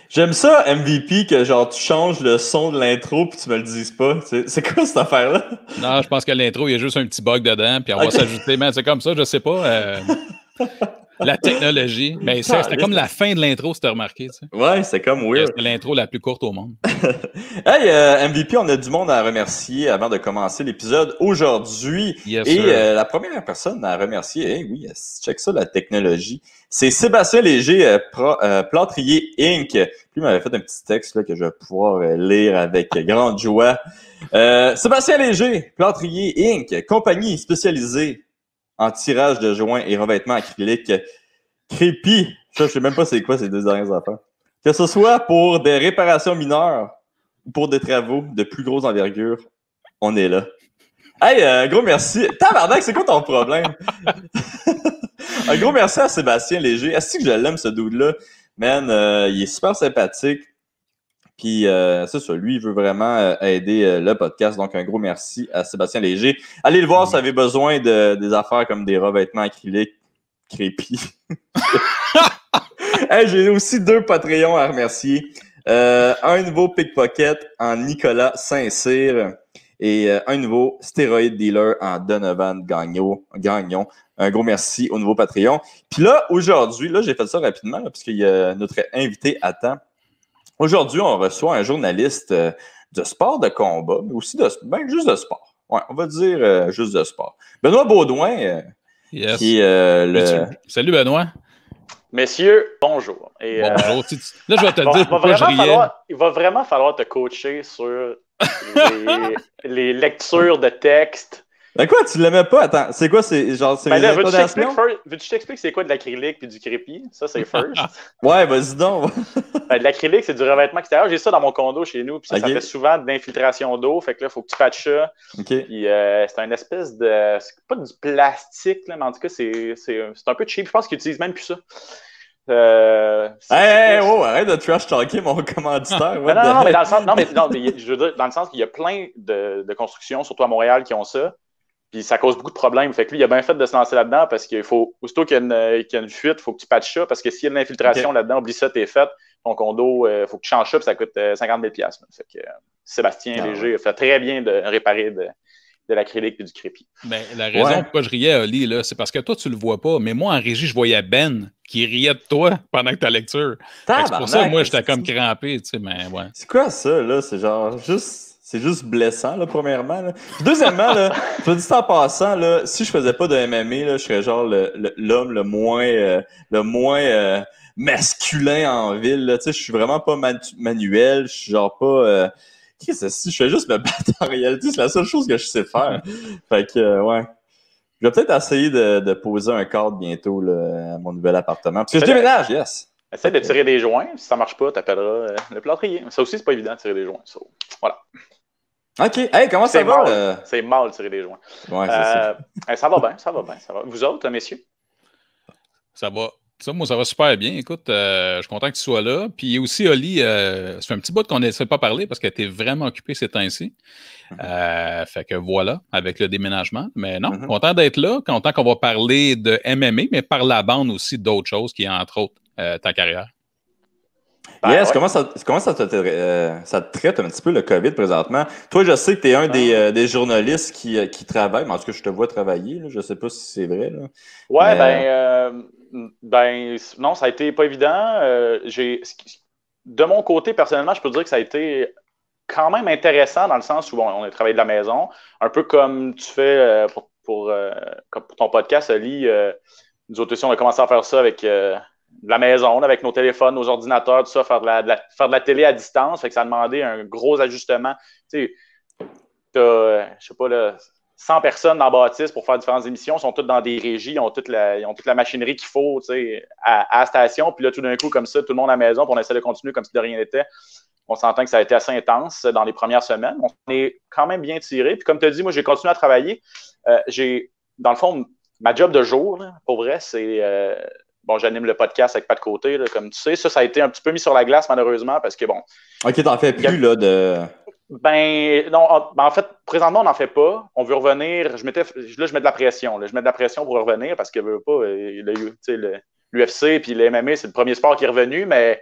J'aime ça, MVP, que genre tu changes le son de l'intro puis tu me le dises pas. C'est quoi cette affaire-là? Non, je pense que l'intro, il y a juste un petit bug dedans, puis on va Ok. s'ajouter. Mais c'est comme ça, je sais pas. La technologie. Mais c'était comme la fin de l'intro, si tu as remarqué. Tu sais. Ouais, c'est comme weird. C'était l'intro la plus courte au monde. Hey, MVP, on a du monde à remercier avant de commencer l'épisode aujourd'hui. Yes, Et sir. la première personne à remercier, oui, check ça, la technologie, c'est Sébastien Léger, Plâtrier Inc. Puis il m'avait fait un petit texte là, que je vais pouvoir lire avec grande joie. Sébastien Léger, Plâtrier Inc., compagnie spécialisée en tirage de joints et revêtements acryliques. Crépi, ça, je sais même pas c'est quoi ces deux dernières affaires. Que ce soit pour des réparations mineures ou pour des travaux de plus grosse envergure, on est là. Hey, gros merci. Tabarnak, c'est quoi ton problème? Un gros merci à Sébastien Léger. Est-ce que je l'aime, ce dude-là? Man, il est super sympathique. Puis, c'est ça, lui, il veut vraiment aider le podcast. Donc, un gros merci à Sébastien Léger. Allez le voir si vous avez besoin de des affaires comme des revêtements acryliques crépis. Hey, j'ai aussi 2 Patreons à remercier. Un nouveau pickpocket en Nicolas Saint-Cyr et un nouveau stéroïde dealer en Donovan Gagnon. Un gros merci au nouveau Patreon. Puis là, aujourd'hui, là, j'ai fait ça rapidement là, parce qu'il y a notre invité à temps. Aujourd'hui, on reçoit un journaliste de sport de combat, mais aussi juste de sport. Ouais, on va dire juste de sport. Benoît Baudouin, Yes. qui est le... Salut, Benoît. Messieurs, bonjour. Et, bonjour. Là, je vais te dire pourquoi je riais. Il va vraiment falloir te coacher sur les lectures de texte. Ben quoi, tu l'aimais pas? Attends, c'est quoi? C'est genre, c'est là, veux-tu que je t'explique c'est quoi de l'acrylique puis du crépi? Ça, c'est first. Ouais, vas-y donc. De l'acrylique, c'est du revêtement extérieur. J'ai ça dans mon condo chez nous. Puis ça fait souvent de l'infiltration d'eau. Fait que là, il faut que tu patches ça. Okay. Puis c'est une espèce de... C'est pas du plastique, là, mais en tout cas, c'est un peu cheap. Je pense qu'ils utilisent même plus ça. Arrête de trash talker mon commanditaire. non, mais dans le sens, je veux dire, dans le sens qu'il y a plein de constructions, surtout à Montréal, qui ont ça. Puis ça cause beaucoup de problèmes. Fait que lui, il a bien fait de se lancer là-dedans parce qu'il faut, aussitôt qu'il y a une fuite, il faut que tu patches ça parce que s'il y a de l'infiltration là-dedans, oublie ça, t'es fait. Ton condo, il faut que tu changes ça, puis ça coûte 50 000 $. Fait que Sébastien Léger a fait très bien de réparer de l'acrylique et du crépi. Ben, la raison pourquoi je riais, Oli, là, c'est parce que toi, tu le vois pas. Mais moi, en régie, je voyais Ben qui riait de toi pendant que ta lecture. C'est pour ça que moi, j'étais comme crampé. Tu sais, mais ouais. C'est quoi ça, là? C'est genre juste... C'est juste blessant, là, premièrement. Là. Deuxièmement, là, je me dis en passant, là, si je faisais pas de MMA, là, je serais genre l'homme le moins masculin en ville. Là. Tu sais, je suis vraiment pas manuel, je suis genre pas... Qu'est-ce que c'est? Je fais juste me battre en réalité, c'est la seule chose que je sais faire. Fait que, ouais. Je vais peut-être essayer de poser un cadre bientôt là, à mon nouvel appartement. Parce que je déménage, yes! Essaye de tirer des joints. Si ça marche pas, t'appelleras le plâtrier. Ça aussi, c'est pas évident de tirer des joints. So, voilà. OK. Hey, comment ça va? C'est mal de tirer des joints. Ouais, c'est ça. Ça va bien, ça va bien. Vous autres, messieurs? Ça va. Moi, ça va super bien. Écoute, je suis content que tu sois là. Puis aussi, Oli, ça fait un petit bout qu'on ne s'est pas parlé parce que tu es vraiment occupé ces temps-ci. Fait que voilà, avec le déménagement. Mais non, content d'être là. Content qu'on va parler de MMA, mais par la bande aussi d'autres choses qui est entre autres ta carrière. Yes, comment ça te traite un petit peu le COVID présentement? Toi, je sais que tu es un des journalistes qui travaille, mais en tout cas, je te vois travailler. Là. Je sais pas si c'est vrai. Là. Ouais, non, ça a été pas évident. De mon côté, personnellement, je peux dire que ça a été quand même intéressant dans le sens où on a travaillé de la maison, un peu comme tu fais pour ton podcast, Ali. Nous autres aussi, on a commencé à faire ça avec de la maison, avec nos téléphones, nos ordinateurs, tout ça, faire de la télé à distance. Fait que ça a demandé un gros ajustement. Tu sais, je sais pas, là, 100 personnes dans la bâtisse pour faire différentes émissions, sont toutes dans des régies, ils ont toute la machinerie qu'il faut à la station. Puis là, tout d'un coup, comme ça, tout le monde à la maison, puis on essaie de continuer comme si de rien n'était. On s'entend que ça a été assez intense dans les premières semaines. On est quand même bien tiré. Puis comme tu as dit, moi, j'ai continué à travailler. Dans le fond, ma job de jour, là, pour vrai, c'est... j'anime le podcast avec Pat Côté, là, comme tu sais. Ça a été un petit peu mis sur la glace, malheureusement, parce que bon... OK, t'en fais plus, là, de... non, en fait, présentement, on n'en fait pas. On veut revenir. Là, je mets de la pression. Là. Je mets de la pression pour revenir parce que l'UFC puis le MMA, c'est le premier sport qui est revenu, mais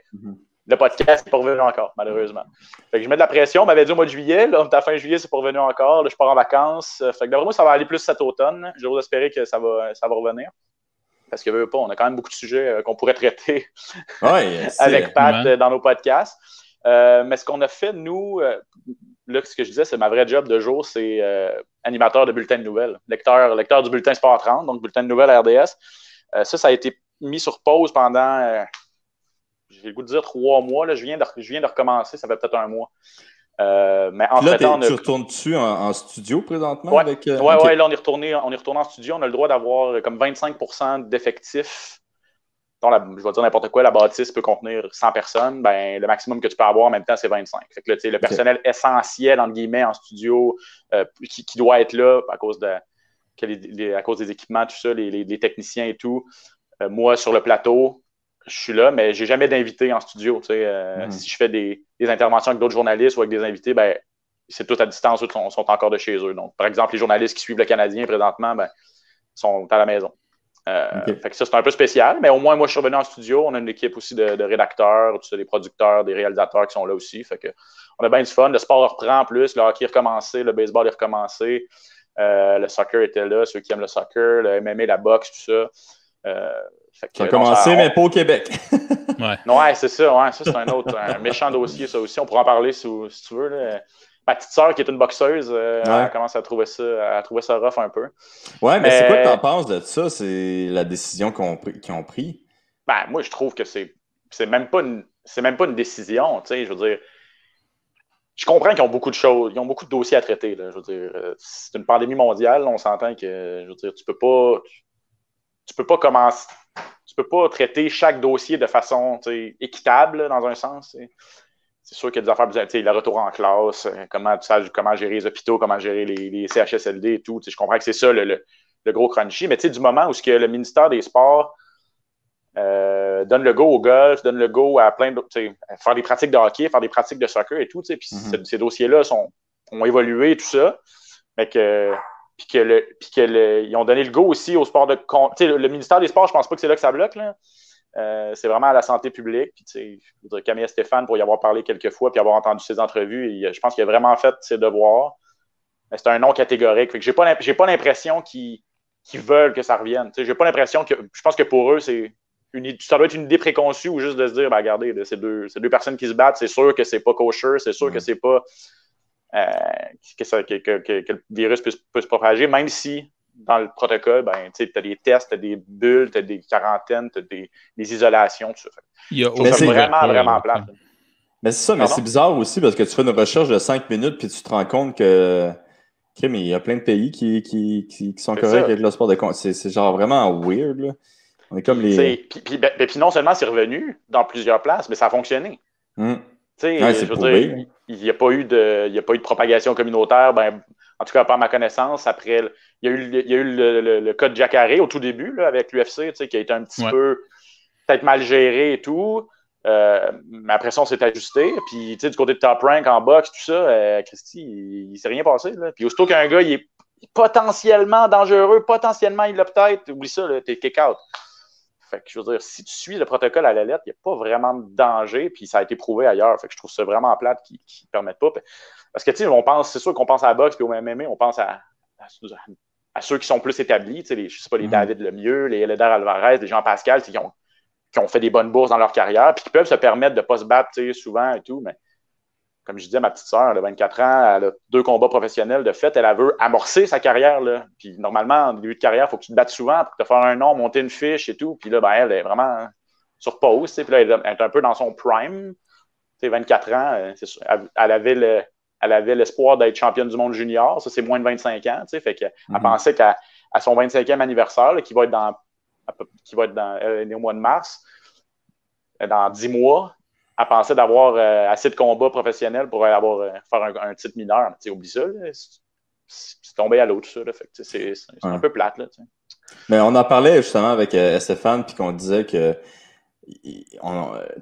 le podcast n'est pas revenu encore, malheureusement. Fait que je mets de la pression. On m'avait dit au mois de juillet. Là, à fin juillet, c'est pas revenu encore. Là, je pars en vacances. Fait que d'après moi, ça va aller plus cet automne. J'ose espérer que ça va revenir. Parce que veut pas, on a quand même beaucoup de sujets qu'on pourrait traiter avec Pat dans nos podcasts. Mais ce qu'on a fait, nous, là, ce que je disais, c'est ma vraie job de jour, c'est animateur de bulletin de nouvelles, lecteur du bulletin Sport 30, donc bulletin de nouvelles à RDS. Ça a été mis sur pause pendant, j'ai le goût de dire 3 mois. Là, je viens de recommencer, ça fait peut-être 1 mois. Mais entre-temps, tu retournes-tu en studio présentement? Oui, avec, là, on est retourné en studio. On a le droit d'avoir comme 25% d'effectifs. Je vais dire n'importe quoi, la bâtisse peut contenir 100 personnes. Ben, le maximum que tu peux avoir en même temps, c'est 25. Fait que là, le personnel essentiel, entre guillemets, en studio, qui doit être là à cause des équipements, tout ça, les techniciens et tout. Moi, sur le plateau, je suis là, mais j'ai jamais d'invité en studio. Si je fais des interventions avec d'autres journalistes ou avec des invités, ben, c'est tout à distance, eux sont encore de chez eux. Donc, par exemple, les journalistes qui suivent le Canadien présentement, ben, sont à la maison. Fait que ça, c'est un peu spécial, mais au moins, moi, je suis revenu en studio. On a une équipe aussi de rédacteurs, des producteurs, des réalisateurs qui sont là aussi. Fait que on a bien du fun. Le sport reprend en plus. Le hockey est recommencé, le baseball est recommencé. Le soccer était là, ceux qui aiment le soccer, le MMA, la boxe, tout ça. Ça a commencé, mais pas au Québec. Ouais, c'est ça. Ouais, ça, c'est un méchant dossier, ça aussi. On pourra en parler si tu veux. Là. Ma petite sœur, qui est une boxeuse, elle commence à trouver ça rough un peu. Ouais, mais c'est quoi que tu en penses de ça? C'est la décision qu'ils ont pris? Ben, moi, je trouve que c'est même pas une décision. Tu sais, je veux dire, je comprends qu'ils ont beaucoup de choses, ils ont beaucoup de dossiers à traiter. Là, je veux dire, c'est une pandémie mondiale. On s'entend que, je veux dire, tu peux pas commencer. Tu peux pas traiter chaque dossier de façon équitable, là, dans un sens. C'est sûr qu'il y a des affaires, le retour en classe, comment gérer les hôpitaux, comment gérer les CHSLD et tout. Je comprends que c'est ça le gros crunchy, mais du moment où le ministère des Sports donne le go au golf, donne le go à plein d'autres, faire des pratiques de hockey, faire des pratiques de soccer et tout, puis ces dossiers-là ont évolué et tout ça. Ils ont donné le go aussi au sport de... Le ministère des Sports, je pense pas que c'est là que ça bloque, là. C'est vraiment à la santé publique. Puis, je veux dire, Camille Stéphane, pour y avoir parlé quelques fois puis avoir entendu ses entrevues, je pense qu'il a vraiment fait ses devoirs. Mais c'est un non catégorique. Fait que j'ai pas l'impression qu'ils veulent que ça revienne. J'ai pas l'impression que... Je pense que pour eux, ça doit être une idée préconçue ou juste de se dire, ben, regardez, c'est deux personnes qui se battent, c'est sûr que c'est pas kosher, c'est sûr que c'est pas... que le virus peut se propager, même si dans le protocole, ben, tu as des tests, tu as des bulles, tu as des quarantaines, tu as des isolations, tout ça. C'est vraiment plate. Mais c'est ça, mais c'est bizarre aussi parce que tu fais une recherche de 5 minutes puis tu te rends compte que mais il y a plein de pays qui sont corrects avec le sport de compétition. C'est genre vraiment weird, là. On est comme les... Puis non seulement c'est revenu dans plusieurs places, mais ça a fonctionné. Je veux dire, il n'y a pas eu de propagation communautaire, ben, en tout cas pas à ma connaissance. Après, il y a eu le cas de Jacare au tout début là, avec l'UFC, qui a été un petit peu peut-être mal géré et tout. Mais après ça, on s'est ajusté. Puis du côté de Top Rank en boxe, tout ça, Christy, il ne s'est rien passé. Là. Puis aussitôt qu'un gars il est potentiellement dangereux, potentiellement il l'a peut-être, oublie ça, t'es kick-out. Fait que je veux dire, si tu suis le protocole à la lettre, il n'y a pas vraiment de danger, puis ça a été prouvé ailleurs. Fait que je trouve ça vraiment plate qu'ils ne permettent pas. Parce que, c'est sûr qu'on pense à la boxe et au MMA, on pense à ceux qui sont plus établis, je ne sais pas, les David Lemieux, les Eléder Alvarez, les Jean Pascal, qui ont fait des bonnes bourses dans leur carrière, puis qui peuvent se permettre de ne pas se battre souvent et tout. Mais comme je disais, ma petite sœur, elle a 24 ans, elle a 2 combats professionnels de fait, elle veut amorcer sa carrière. Là. Puis normalement, en début de carrière, il faut que tu te battes souvent pour te faire un nom, monter une fiche et tout. Puis là, ben, elle est vraiment sur pause. Puis là, elle est un peu dans son prime. 24 ans, elle avait l'espoir d'être championne du monde junior. Ça, c'est moins de 25 ans. Fait qu'elle pensait qu'à son 25e anniversaire, là, qui va être dans au mois de mars, dans 10 mois, elle pensait d'avoir assez de combats professionnels pour faire un titre mineur. Oublie ça. Là. C'est tombé à l'eau, tout ça. Là. Fait que, c'est un peu plate. Là, mais on en parlait justement avec Stéphane, puis qu'on disait que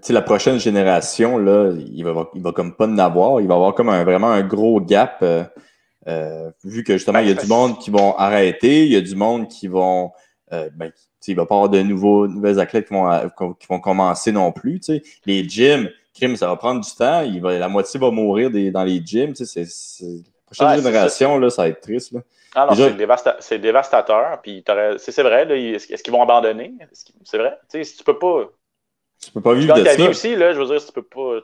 la prochaine génération, là, il va comme pas en avoir. Il va avoir comme vraiment un gros gap, vu que justement, il y a du monde qui vont arrêter, il y a du monde qui vont... il va pas y avoir de nouvelles athlètes qui vont commencer non plus. T'sais. Les gyms, crime, ça va prendre du temps. La moitié va mourir dans les gyms. Tu sais, la prochaine génération, là, ça va être triste. Là. Ah non, c'est dévastateur. Puis c'est vrai, là, est-ce qu'ils vont abandonner? C'est vrai. Tu sais, si tu peux pas. Tu peux pas vivre de ça. Ta vie aussi, là, je veux dire, si tu peux pas.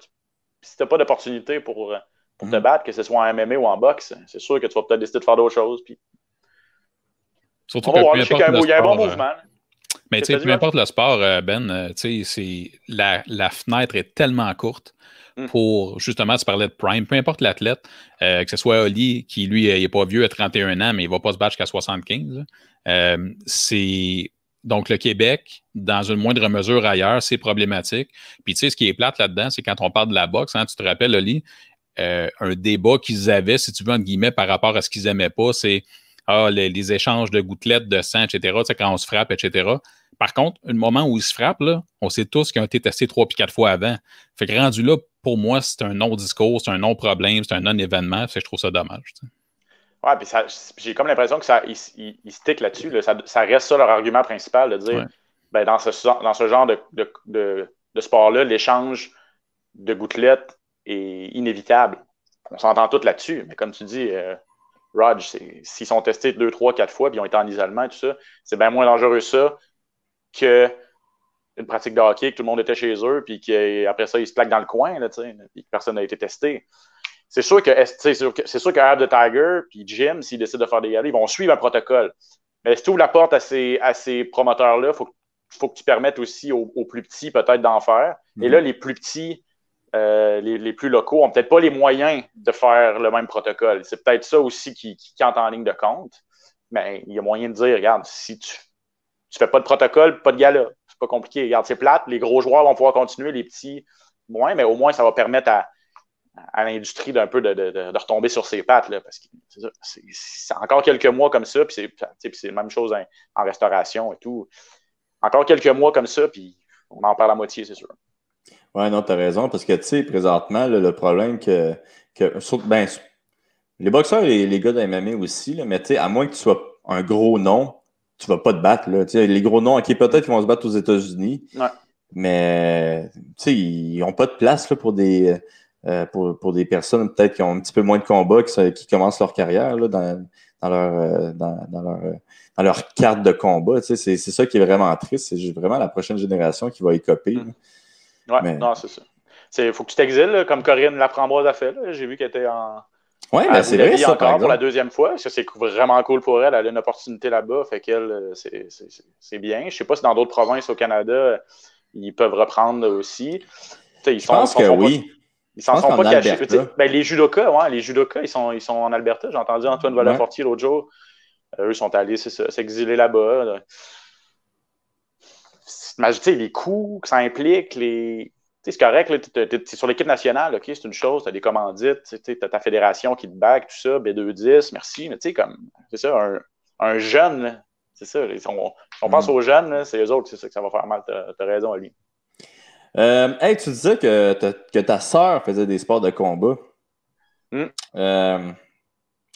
Si tu n'as pas d'opportunité pour te battre, que ce soit en MMA ou en boxe, c'est sûr que tu vas peut-être décider de faire d'autres choses. Puis... Surtout que peu importe le il y a un bon sport, mouvement. Mais tu sais, peu importe le sport, Ben, tu sais, la fenêtre est tellement courte pour, justement, tu parlais de prime, peu importe l'athlète, que ce soit Oli, qui lui, il n'est pas vieux à 31 ans, mais il ne va pas se battre jusqu'à 75. C'est... Donc, le Québec, dans une moindre mesure ailleurs, c'est problématique. Puis, tu sais, ce qui est plate là-dedans, c'est quand on parle de la boxe, hein, tu te rappelles, Oli, un débat qu'ils avaient, si tu veux, entre guillemets, par rapport à ce qu'ils n'aimaient pas, c'est les échanges de gouttelettes de sang, etc., tu sais, quand on se frappe, etc. Par contre, le moment où ils se frappent, là, on sait tous qu'ils ont été testés 3 puis 4 fois avant. Fait que rendu là, pour moi, c'est un non-discours, c'est un non-problème, c'est un non-événement. Je trouve ça dommage. Tu sais. Ouais, puis j'ai comme l'impression qu'ils stickent là-dessus. Là. Ça reste ça leur argument principal de dire ben, dans ce genre de sport-là, l'échange de gouttelettes est inévitable. On s'entend tous là-dessus. Mais comme tu dis, Rog, s'ils sont testés 2, 3, 4 fois puis ils ont été en isolement et tout ça, c'est bien moins dangereux ça qu'une pratique de hockey, que tout le monde était chez eux puis qu'après ça, ils se plaquent dans le coin là, puis que personne n'a été testé. C'est sûr que Eye of the Tiger puis Jim, s'ils décident de faire des galas, ils vont suivre un protocole. Mais si tu ouvres la porte à ces promoteurs-là, il faut que tu permettes aussi aux plus petits peut-être d'en faire. Et là, les plus petits, les plus locaux, n'ont peut-être pas les moyens de faire le même protocole. C'est peut-être ça aussi qui entre en ligne de compte. Mais il y a moyen de dire, regarde, si tu fais pas de protocole, pas de gala. C'est pas compliqué. Regarde, c'est plate. Les gros joueurs vont pouvoir continuer, les petits, moins, mais au moins, ça va permettre à l'industrie d'un peu de retomber sur ses pattes. Là, parce que c'est encore quelques mois comme ça, puis c'est la même chose en restauration et tout. Encore quelques mois comme ça, puis on en perd la moitié, c'est sûr. Oui, non, tu as raison, parce que, tu sais, présentement, là, le problème les boxeurs et les gars de MMA aussi, là, mais tu sais, à moins que tu sois un gros nom, tu vas pas te battre. Là. Les gros noms, OK, peut-être qu'ils vont se battre aux États-Unis, mais tu sais, ils n'ont pas de place là, pour des personnes peut-être qui ont un petit peu moins de combats, qui commencent leur carrière là, dans leur carte de combat. C'est ça qui est vraiment triste. C'est vraiment la prochaine génération qui va écoper. Oui, non, c'est ça. Il faut que tu t'exiles, là, comme Corinne Laframboise a fait. J'ai vu qu'elle était Oui, ben c'est vrai, ça, encore pour la deuxième fois. Ça, c'est vraiment cool pour elle. Elle a une opportunité là-bas. Fait qu'elle, c'est bien. Je ne sais pas si dans d'autres provinces au Canada, ils peuvent reprendre aussi. Je pense que oui. Ils s'en sont pas cachés. Ben, les judokas, ils sont en Alberta. J'ai entendu Antoine Volafortier l'autre jour. Eux sont allés s'exiler là-bas. Les coûts que ça implique, c'est correct, tu es sur l'équipe nationale, OK, c'est une chose, tu as des commandites, tu as ta fédération qui te back, tout ça, B210, merci, mais tu sais, comme, c'est ça, un jeune, là, c'est ça, on pense aux jeunes, là, c'est eux autres, c'est ça que ça va faire mal, t'as raison, Ali. Hey, tu disais que ta sœur faisait des sports de combat.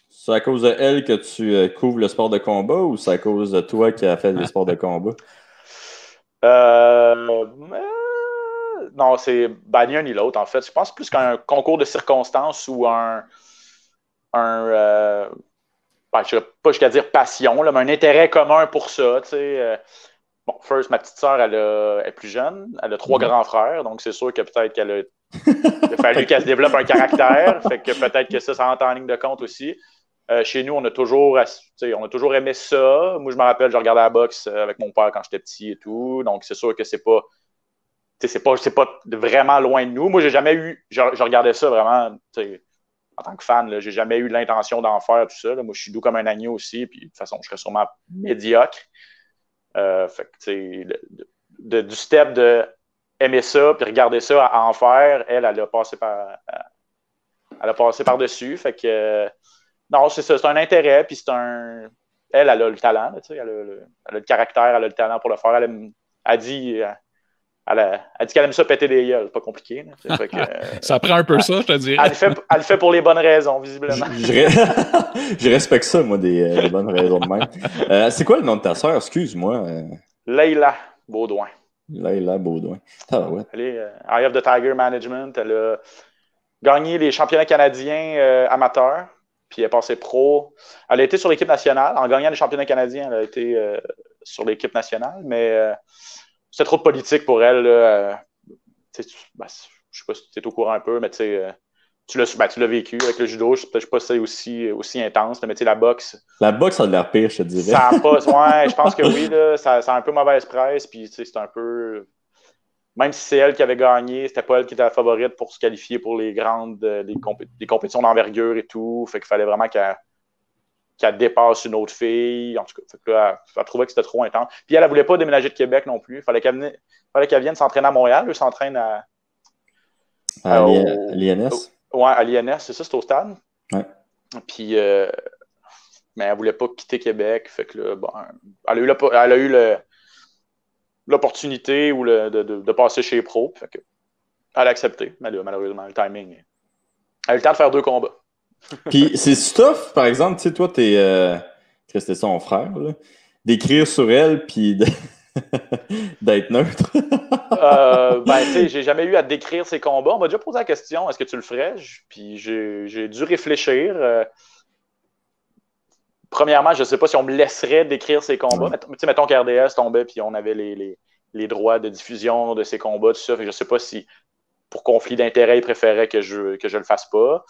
C'est à cause de elle que tu couvres le sport de combat ou c'est à cause de toi qui as fait des sports de combat? Non, c'est ni un ni l'autre, en fait. Je pense plus qu'un concours de circonstances ou je ne sais pas jusqu'à dire passion, là, mais un intérêt commun pour ça. Bon, first, ma petite sœur, elle est plus jeune. Elle a 3 grands frères, donc c'est sûr que peut-être il a fallu qu'elle se développe un caractère. Fait que peut-être que ça rentre en ligne de compte aussi. Chez nous, on a toujours aimé ça. Moi, je me rappelle, je regardais la boxe avec mon père quand j'étais petit et tout. Donc, c'est sûr que c'est pas vraiment loin de nous. Moi, j'ai jamais eu... Je regardais ça vraiment, en tant que fan. Là, j'ai jamais eu l'intention d'en faire, tout ça. Là. Moi, je suis doux comme un agneau aussi. Puis, de toute façon, je serais sûrement médiocre. Fait que, du step de aimer ça puis regarder ça à en faire, elle a passé par-dessus. Fait que... non, c'est ça. C'est un intérêt. Puis, elle a le talent. Là, elle a le caractère, elle a le talent pour le faire. Elle a dit qu'elle aime ça péter des gueules. C'est pas compliqué. Fait que, ça prend un peu ça, je te dirais. Elle le fait pour les bonnes raisons, visiblement. Je respecte ça, moi, des bonnes raisons de même. C'est quoi le nom de ta sœur? Excuse-moi. Leila Baudouin. Laila Baudouin. Ouais. Elle est Eye of the Tiger Management. Elle a gagné les championnats canadiens amateurs. Puis elle est passée pro. Elle a été sur l'équipe nationale. En gagnant les championnats canadiens, elle a été sur l'équipe nationale. Mais c'était trop de politique pour elle. Je ne sais pas si tu es au courant un peu, mais tu l'as vécu avec le judo. Je ne sais pas si c'est aussi intense. Mais la boxe. La boxe a de l'air pire, je te dirais. Ça a pas. Ouais, je pense que oui. Là, ça a un peu mauvaise presse. Puis c'est un peu. Même si c'est elle qui avait gagné, c'était pas elle qui était la favorite pour se qualifier pour les grandes les compétitions d'envergure et tout. Fait qu'il fallait vraiment qu'elle dépasse une autre fille. En tout cas, fait que là, elle trouvait que c'était trop intense. Puis elle ne voulait pas déménager de Québec non plus. Il fallait qu'elle vienne s'entraîner à Montréal. Elle s'entraîne à l'INS. Ouais, à l'INS, c'est ça, c'est au stade. Ouais. Puis, mais elle ne voulait pas quitter Québec. Fait que là, bon, elle a eu l'opportunité de passer chez Pro. Fait que, elle a accepté. Mais là, malheureusement, le timing. Elle a eu le temps de faire 2 combats. Puis c'est stuff, par exemple, tu sais, toi, c'était son frère, là, d'écrire sur elle, puis d'être neutre. Tu sais, j'ai jamais eu à décrire ses combats. On m'a déjà posé la question, est-ce que tu le ferais? Puis j'ai dû réfléchir. Premièrement, je ne sais pas si on me laisserait décrire ses combats. Mettons qu'RDS tombait, puis on avait les droits de diffusion de ses combats, tout ça. Fait que je ne sais pas si, pour conflit d'intérêts, il préférait que je le fasse pas.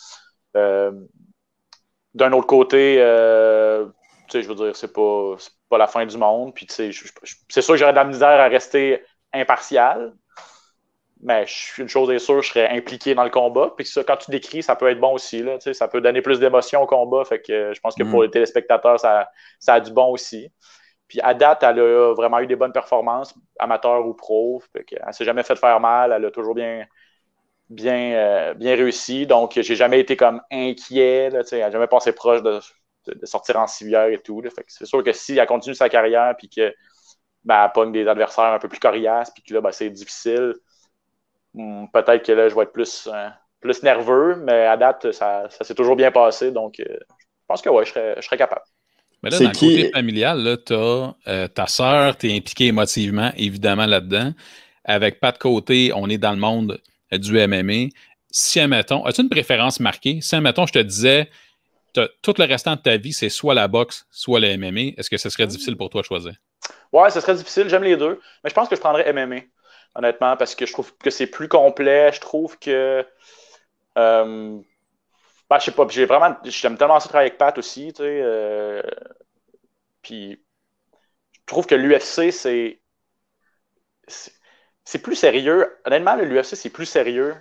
D'un autre côté, je veux dire, c'est pas la fin du monde. Puis, c'est sûr que j'aurais de la misère à rester impartial. Mais une chose est sûre, je serais impliqué dans le combat. Puis ça, quand tu décris, ça peut être bon aussi. Là, ça peut donner plus d'émotion au combat. Fait que je pense que pour les téléspectateurs, ça a du bon aussi. Puis à date, elle a vraiment eu des bonnes performances, amateur ou pro. Fait que, elle ne s'est jamais fait faire mal. Elle a toujours bien réussi. Donc, j'ai jamais été comme inquiet. Là, elle n'a jamais passé proche de sortir en civière et tout. Là. Fait que c'est sûr que si elle continue sa carrière puis que elle pogne des adversaires un peu plus coriaces puis que là, c'est difficile, peut-être que là, je vais être plus nerveux, mais à date, ça s'est toujours bien passé. Donc, je pense que ouais, je serais capable. Mais là, dans le côté familial, tu as ta sœur, tu es impliqué émotivement, évidemment, là-dedans. Avec Pat Côté, on est dans le monde du MMA. Si, admettons, as-tu une préférence marquée? Si, admettons, je te disais, tout le restant de ta vie, c'est soit la boxe, soit le MMA, est-ce que ce serait difficile pour toi de choisir? Ouais, ce serait difficile. J'aime les deux. Mais je pense que je prendrais MMA, honnêtement, parce que je trouve que c'est plus complet. Je trouve que... je sais pas, j'aime tellement ça travailler avec Pat aussi, tu sais. Puis, je trouve que l'UFC, c'est plus sérieux. Honnêtement, l'UFC, c'est plus sérieux.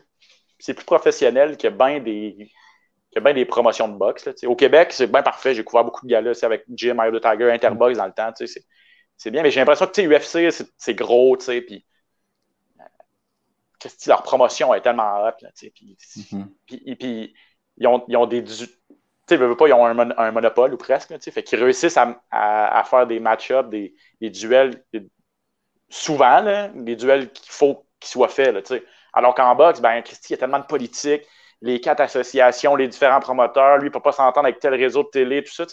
C'est plus professionnel que bien des promotions de boxe. Là, au Québec, c'est bien parfait. J'ai couvert beaucoup de gars-là avec Jim, Eye of the Tiger, Interbox dans le temps. C'est bien, mais j'ai l'impression que UFC, c'est gros. Puis, leur promotion est tellement hot. Puis, ils ont des... Ils ont un monopole ou presque. Fait qu'ils réussissent à faire des match-ups, des duels, souvent, là, des duels qu'il faut qu'ils soient faits. Là, alors qu'en boxe, Christy, il y a tellement de politique, les 4 associations, les différents promoteurs, lui, il ne peut pas s'entendre avec tel réseau de télé, tout ça.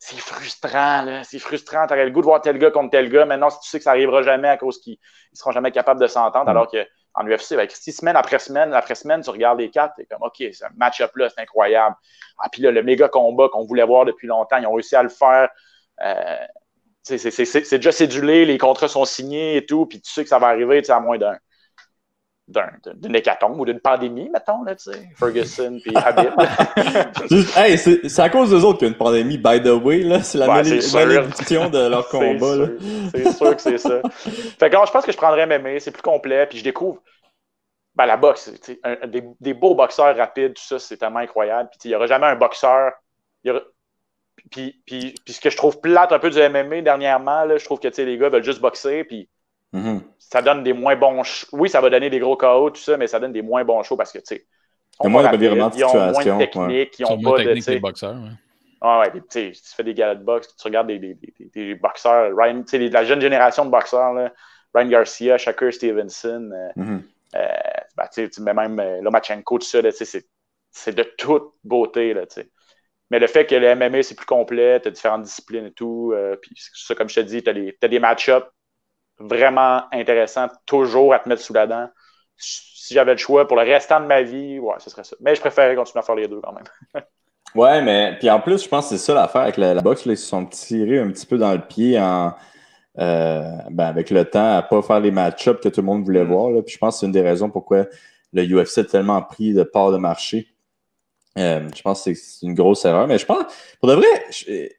C'est frustrant. Là, c'est frustrant. Tu aurais le goût de voir tel gars contre tel gars. Maintenant, si tu sais que ça n'arrivera jamais à cause qu'ils ne seront jamais capables de s'entendre, alors qu'en UFC, Christy, semaine après semaine, tu regardes les 4, tu es comme, OK, ce match-up-là, c'est incroyable. Ah, puis là, le méga combat qu'on voulait voir depuis longtemps, ils ont réussi à le faire. C'est déjà cédulé, les contrats sont signés et tout, puis tu sais que ça va arriver à moins d'une hécatombe ou d'une pandémie, mettons, là, tu sais. Ferguson puis Habib. Hey, c'est à cause d'eux autres qu'il y a une pandémie, by the way, là. C'est la malédiction de leur combat, là. C'est sûr que c'est ça. Fait que je pense que je prendrais MMA, c'est plus complet, puis je découvre la boxe, des beaux boxeurs rapides, tout ça, c'est tellement incroyable. Puis il n'y aura jamais un boxeur. Puis ce que je trouve plate un peu du MMA dernièrement, là, je trouve que les gars veulent juste boxer, puis ça donne des moins bons shows. Oui, ça va donner des gros KO, tout ça, mais ça donne des moins bons shows parce que, ils ont moins de technique, ils ont pas de... des boxeurs, tu fais des galas de boxe, tu regardes des boxeurs, Ryan, la jeune génération de boxeurs, là, Ryan Garcia, Shakur Stevenson, même Lomachenko, tout ça, c'est de toute beauté, là, mais le fait que le MMA, c'est plus complet, tu as différentes disciplines et tout, puis ça, comme je te dis, tu as des match-ups vraiment intéressant toujours à te mettre sous la dent. Si j'avais le choix pour le restant de ma vie, ouais, ce serait ça. Mais je préférais continuer à faire les deux quand même. Ouais, mais puis en plus, je pense que c'est ça l'affaire avec la boxe. Là, ils se sont tirés un petit peu dans le pied avec le temps à pas faire les match-ups que tout le monde voulait voir. Là. Puis je pense que c'est une des raisons pourquoi le UFC a tellement pris de part de marché. Je pense que c'est une grosse erreur. Mais je pense, pour de vrai,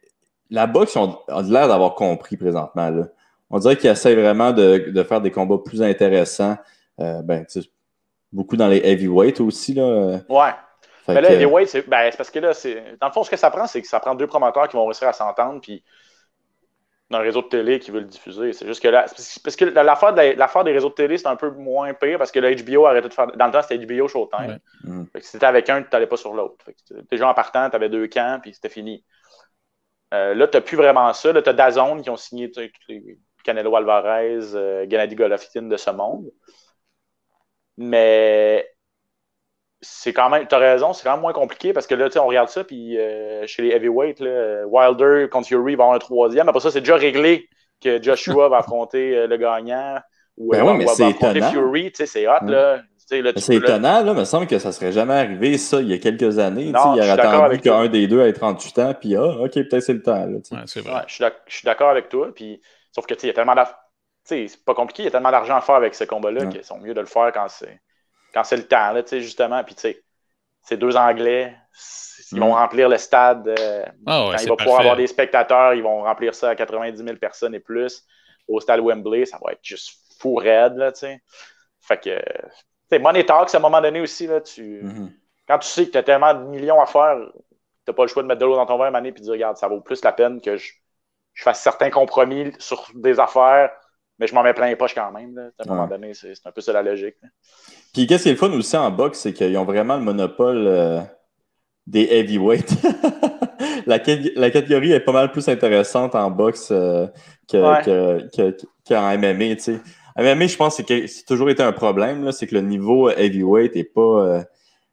la boxe a l'air d'avoir compris présentement. Là. On dirait qu'ils essaient vraiment de faire des combats plus intéressants. Beaucoup dans les heavyweights aussi. Là. Ouais. Fait mais là, que, heavyweight, c'est parce que là, dans le fond, ce que ça prend, c'est que ça prend deux promoteurs qui vont réussir à s'entendre, puis d'un réseau de télé qui veut le diffuser. C'est juste que là, parce que l'affaire des réseaux de télé, c'est un peu moins pire parce que le HBO a arrêté de faire. Dans le temps, c'était HBO Showtime. Ouais. Fait que si t'étais avec un, tu n'allais pas sur l'autre. Déjà en partant, tu avais deux camps, puis c'était fini. Là, tu n'as plus vraiment ça. Là, tu as DAZN qui ont signé tous les Canelo Alvarez, Gennady Golovkin de ce monde. Mais c'est quand même, tu as raison, c'est quand même moins compliqué parce que là, on regarde ça, puis chez les heavyweights, là, Wilder contre Fury va avoir un troisième. Après ça, c'est déjà réglé que Joshua va affronter le gagnant ou va affronter Fury. C'est hot, là. C'est étonnant, là, il me semble que ça ne serait jamais arrivé, ça, il y a quelques années. Non, il aurait attendu qu'un des deux ait 38 ans, puis OK, peut-être c'est le temps. Là, c'est vrai. Ouais, je suis d'accord avec toi, puis sauf que il y a tellement d'argent. C'est pas compliqué, il y a tellement d'argent à faire avec ce combat-là qu'ils sont mieux de le faire quand c'est le temps, là, justement. Puis, ces deux Anglais, ils vont remplir le stade. Quand il va pouvoir avoir des spectateurs, ils vont remplir ça à 90 000 personnes et plus. Au stade Wembley, ça va être juste fou raide, là, Fait que, Money Talks, à un moment donné aussi, là, quand tu sais que tu as tellement de millions à faire, tu n'as pas le choix de mettre de l'eau dans ton verre, Mané, puis de dire, regarde, ça vaut plus la peine que je fasse certains compromis sur des affaires, mais je m'en mets plein les poches quand même. Là. À un moment donné, c'est un peu ça la logique. Là. Puis qu'est-ce qui est le fun aussi en boxe, c'est qu'ils ont vraiment le monopole des heavyweights. la catégorie est pas mal plus intéressante en boxe qu'en MMA. T'sais. En MMA, je pense que c'est toujours été un problème. Là, c'est que le niveau heavyweight n'est pas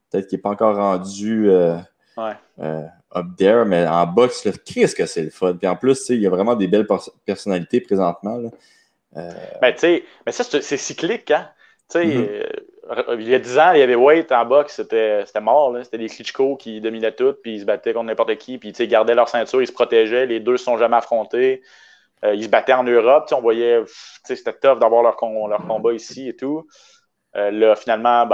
peut-être qu'il n'est pas encore rendu up there, mais en boxe, qu'est-ce que c'est le fun. Puis en plus, il y a vraiment des belles personnalités présentement. Là. Mais ça, c'est cyclique, hein? Il y a 10 ans, il y avait heavyweight en boxe, c'était mort. Là. C'était des Klitschko qui dominaient tout, puis ils se battaient contre n'importe qui, puis ils gardaient leur ceinture, ils se protégeaient. Les deux ne se sont jamais affrontés. Ils se battaient en Europe. On voyait, c'était tough d'avoir leur combat ici et tout. Là, finalement,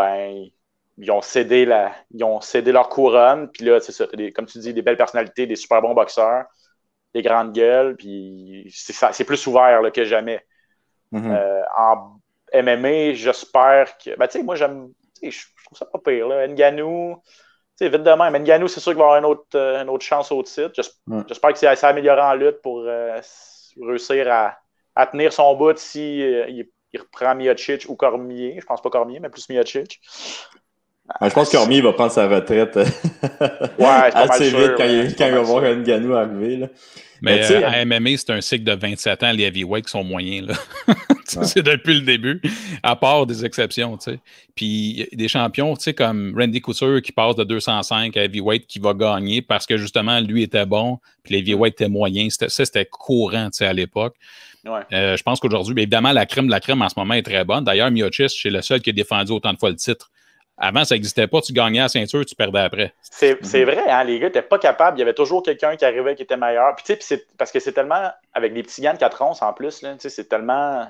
ils ont cédé leur couronne. Puis là, c'est ça, comme tu dis, des belles personnalités, des super bons boxeurs, des grandes gueules, puis c'est plus ouvert là, que jamais. En MMA, j'espère que. Moi, je trouve ça pas pire. Là. Ngannou, vite de même. Ngannou, c'est sûr qu'il va avoir une autre chance au titre. J'espère que ça amélioré en lutte pour réussir à tenir son bout si il reprend Miocic ou Cormier. Je pense pas Cormier, mais plus Miocic. Je pense que Cormier va prendre sa retraite assez vite quand il va voir Ngannou arriver. Là. Mais à MMA, c'est un cycle de 27 ans, les heavyweights qui sont moyens. Là. C'est depuis le début, à part des exceptions. T'sais. Puis des champions comme Randy Couture qui passe de 205 à heavyweight qui va gagner parce que justement, lui était bon, puis les heavyweights étaient moyens. C'était courant à l'époque. Ouais. Je pense qu'aujourd'hui, évidemment, la crème de la crème en ce moment est très bonne. D'ailleurs, Miocic, c'est le seul qui a défendu autant de fois le titre. Avant, ça n'existait pas. Tu gagnais la ceinture, tu perdais après. C'est vrai, hein, les gars n'étaient pas capables. Il y avait toujours quelqu'un qui arrivait qui était meilleur. Puis, parce que c'est tellement, avec les petits gants de 4 onces en plus, là, c'est tellement...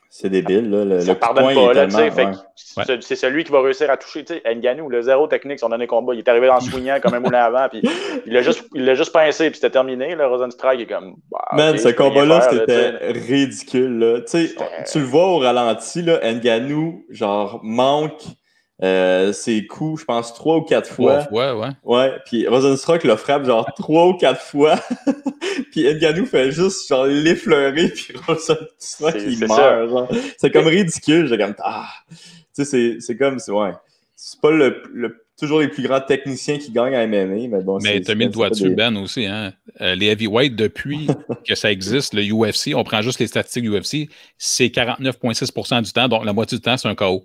C'est débile. Là, ça ne pardonne pas. Là, tellement, c'est celui qui va réussir à toucher. Ngannou, le zéro technique, son dernier combat, il est arrivé en swingant comme un moulin avant. Puis il l'a juste pincé, puis c'était terminé. Là, Rosenstrike est comme... Man, ce combat-là, c'était ridicule. Là. Tu le vois au ralenti, là, Ngannou, genre, manque... ses coups, je pense, 3 ou 4 fois. 3 fois, ouais. Ouais, puis Rosenstruck le frappe genre 3 ou 4 fois. Puis Ngannou fait juste genre l'effleurer, puis Rosenstruck il meurt. Genre. C'est comme ridicule. J'ai comme, tu sais, c'est comme, ouais. C'est pas toujours les plus grands techniciens qui gagnent à MMA, mais bon. Mais t'as mis le doigt dessus, Ben, aussi. Hein? Les heavyweights, depuis que ça existe, le UFC, on prend juste les statistiques du UFC, c'est 49,6% du temps, donc la moitié du temps, c'est un KO.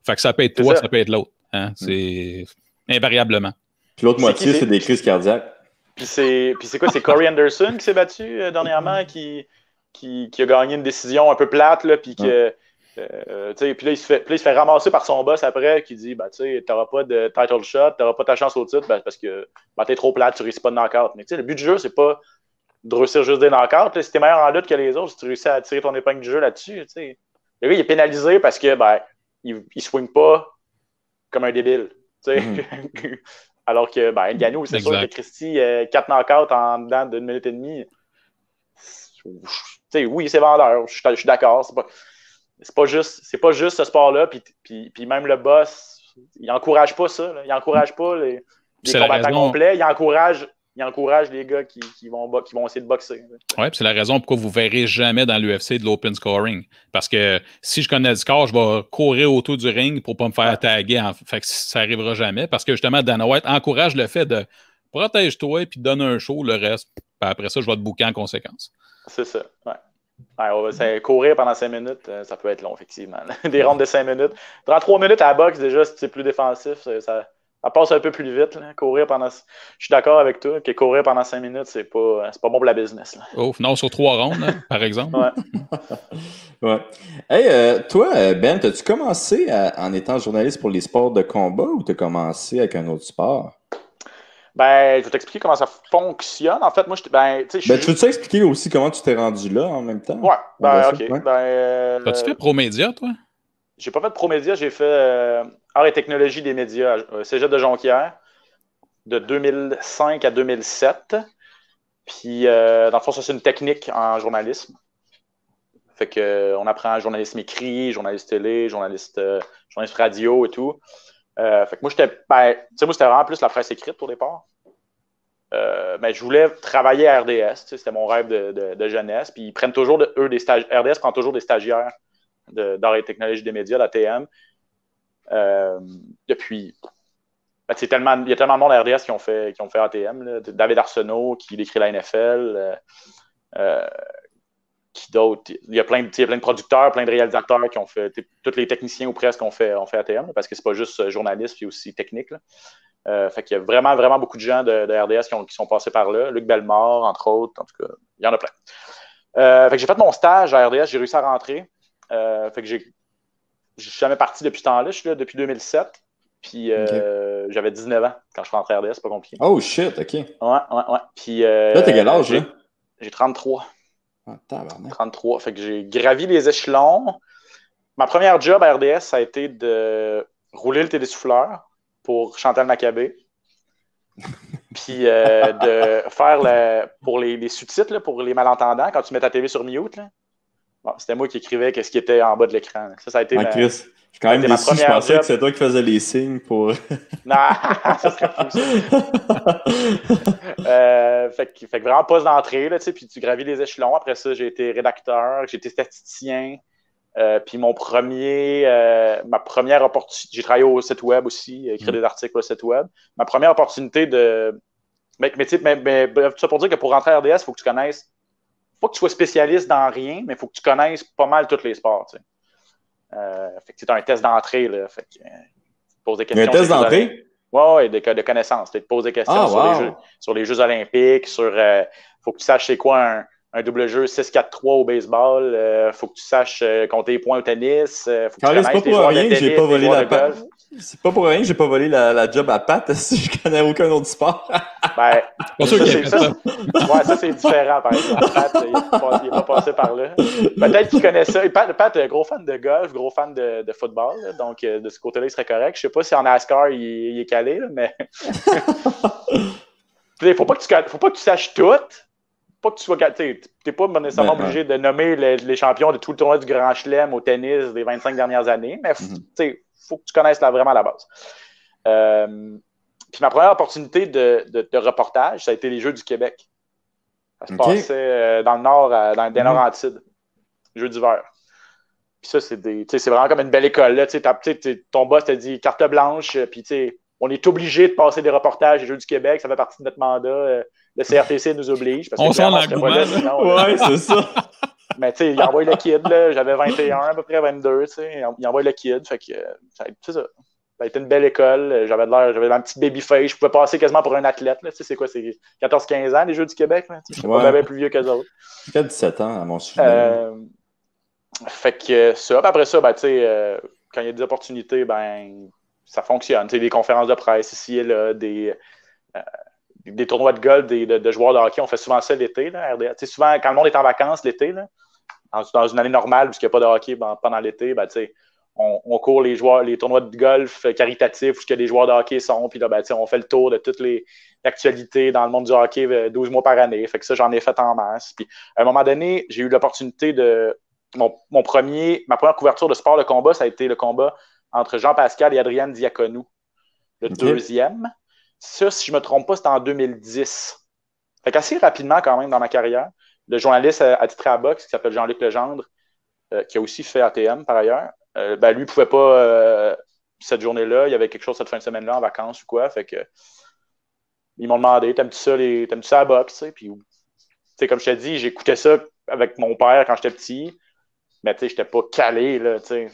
Fait que ça peut être toi, ça peut être l'autre. Hein? C'est invariablement. Puis l'autre moitié, c'est des crises cardiaques. Puis c'est quoi? C'est Corey Anderson qui s'est battu dernièrement, qui qui a gagné une décision un peu plate, là, puis que. Puis là, il se fait ramasser par son boss après, qui dit tu sais, t'auras pas de title shot, t'auras pas ta chance au titre parce que t'es trop plate, tu réussis pas de knockout. Mais le but du jeu, c'est pas de réussir juste des knockouts. Là, si t'es meilleur en lutte que les autres, si tu réussis à tirer ton épingle du jeu là-dessus, le gars, il est pénalisé parce que il swing pas comme un débile. Alors que Ngannou, c'est sûr que Christy, 4 knockouts en dedans d'une minute et demie. Oui, c'est vendeur, je suis d'accord. C'est pas juste ce sport-là, puis même le boss, il encourage pas ça. Là. Il encourage pas les combattants complets. Il encourage les gars qui vont essayer de boxer. Oui, c'est la raison pourquoi vous ne verrez jamais dans l'UFC de l'open scoring. Parce que si je connais le score, je vais courir autour du ring pour ne pas me faire taguer. Fait que ça n'arrivera jamais. Parce que justement, Dana White encourage le fait de protège-toi et puis donne un show, le reste. Puis après ça, je vais te booker en conséquence. C'est ça, courir pendant 5 minutes, ça peut être long, effectivement. Des rondes de 5 minutes. 33 minutes à la boxe, déjà, si c'est plus défensif, ça passe un peu plus vite. Là. Courir pendant. Je suis d'accord avec toi que courir pendant 5 minutes, c'est pas bon pour la business. Là. Oh, non, sur 3 rondes, là, par exemple. Ouais. Hey, toi, Ben, as-tu commencé en étant journaliste pour les sports de combat ou t'as commencé avec un autre sport? Je vais t'expliquer comment ça fonctionne. En fait, moi, tu veux-tu expliquer aussi comment tu t'es rendu là en même temps? Ouais, OK. Ouais. As-tu fait ProMédia, toi? J'ai pas fait de ProMédia, j'ai fait Arts et technologie des médias à Cégep de Jonquière de 2005 à 2007. Puis, dans le fond, ça, c'est une technique en journalisme. Fait qu'on apprend journalisme écrit, journaliste télé, journaliste radio et tout. Fait que moi, c'était vraiment plus la presse écrite au départ. Mais je voulais travailler à RDS. C'était mon rêve de jeunesse. Puis ils prennent toujours RDS prend toujours des stagiaires d'art et technologie des médias, l'ATM. Depuis. Il y a tellement de monde à RDS qui ont fait ATM. Là. David Arsenault qui décrit la NFL. Qui d'autres? Il y a plein de producteurs, plein de réalisateurs qui ont fait. Tous les techniciens ou presque ont fait ATM, parce que c'est pas juste journaliste, puis aussi technique. Là. Fait qu'il y a vraiment, vraiment beaucoup de gens de RDS qui sont passés par là. Luc Bellemare, entre autres. En tout cas, il y en a plein. Fait que j'ai fait mon stage à RDS, j'ai réussi à rentrer. Fait que je suis jamais parti depuis ce temps-là. Je suis là depuis 2007. Puis j'avais 19 ans quand je suis rentré à RDS, c'est pas compliqué. Oh shit, OK. Ouais. Puis, là, t'as quel âge, là? J'ai 33. Ah, tabarnak. 33. Fait que j'ai gravi les échelons. Ma première job à RDS, ça a été de rouler le télésouffleur pour Chantal Maccabé. Puis de faire pour les sous-titres, là, pour les malentendants, quand tu mets ta TV sur mute. Là. Bon, c'était moi qui écrivais ce qui était en bas de l'écran. Ça a été Chris, je suis quand même déçu. Je pensais que c'était toi qui faisais les signes pour... Non, ça serait fou. Fait que vraiment poste d'entrée, là, puis tu gravis les échelons. Après ça, j'ai été rédacteur, j'ai été statisticien. Puis ma première opportunité, j'ai travaillé au site web aussi, écrit des articles au site web. Ma première opportunité de... Mais tout ça pour dire que pour rentrer à RDS, il faut que tu connaisses... Faut que tu sois spécialiste dans rien, mais il faut que tu connaisses pas mal tous les sports. Tu sais. Fait que tu as un test d'entrée. Là, fait que, tu poses des questions. Un test d'entrée? Oui, de connaissances. Tu te poses des questions sur les Jeux olympiques, faut que tu saches c'est quoi un double jeu 6-4-3 au baseball. Faut que tu saches compter les points au tennis. Faut que tu connaisses les joueurs de tennis, les joueurs de golf. C'est pas pour rien que j'ai pas volé la job à Pat si je connais aucun autre sport. Ben, pas sûr qu'il ça, ça, c'est différent, par exemple. Pat, il n'est pas passé par là. Peut-être qu'il connaît ça. Pat est un gros fan de golf, gros fan de football. Là, donc, de ce côté-là, il serait correct. Je sais pas si en NASCAR, il est calé, là, mais... Faut pas que tu saches tout. Pas que tu sois... T'es pas nécessairement obligé de nommer les champions de tout le tournoi du Grand Chelem au tennis des 25 dernières années, mais faut que tu connaisses vraiment la base. Puis ma première opportunité de reportage, ça a été les Jeux du Québec. Ça se passait dans le Nord, dans les Laurentides. Les Jeux d'hiver. Puis ça, c'est vraiment comme une belle école. Là. Ton boss t'a dit carte blanche, puis on est obligé de passer des reportages des Jeux du Québec. Ça fait partie de notre mandat. Le CRTC nous oblige. Parce on sent l'engouement. Ouais, c'est ça. Mais tu sais, il envoie le kid, là. J'avais 21, à peu près 22, tu sais. Il envoie le kid, fait que c'est ça. Ça a été une belle école. J'avais un petit baby face. Je pouvais passer quasiment pour un athlète. Là. Tu sais, c'est quoi? C'est 14-15 ans, les Jeux du Québec. Là. Je suis pas bien plus vieux qu'eux autres. J'ai 17 ans à mon sujet. Fait que ça. Puis après ça, ben, tu sais, quand il y a des opportunités, ben, ça fonctionne. Tu sais, des conférences de presse ici et là, des tournois de golf de joueurs de hockey. On fait souvent ça l'été. Là, tu sais, souvent, quand le monde est en vacances l'été, là, dans une année normale, puisqu'il n'y a pas de hockey pendant l'été, ben, tu sais, on court les tournois de golf caritatifs où il y a des joueurs de hockey sont, puis là, ben, on fait le tour de toutes les actualités dans le monde du hockey 12 mois par année. Fait que ça, j'en ai fait en masse. Puis à un moment donné, j'ai eu l'opportunité de. Ma première couverture de sport de combat, ça a été le combat entre Jean-Pascal et Adrian Diaconou. Le deuxième. Ça, si je ne me trompe pas, c'était en 2010. Fait qu'assez rapidement, quand même, dans ma carrière, le journaliste attitré à boxe, qui s'appelle Jean-Luc Legendre, qui a aussi fait ATM par ailleurs, ben, lui ne pouvait pas cette journée-là. Il y avait quelque chose cette fin de semaine-là en vacances ou quoi. Fait que ils m'ont demandé, t'aimes-tu ça la boxe? Puis, comme je t'ai dit, j'écoutais ça avec mon père quand j'étais petit. Mais tu sais, j'étais pas calé, là, tu sais.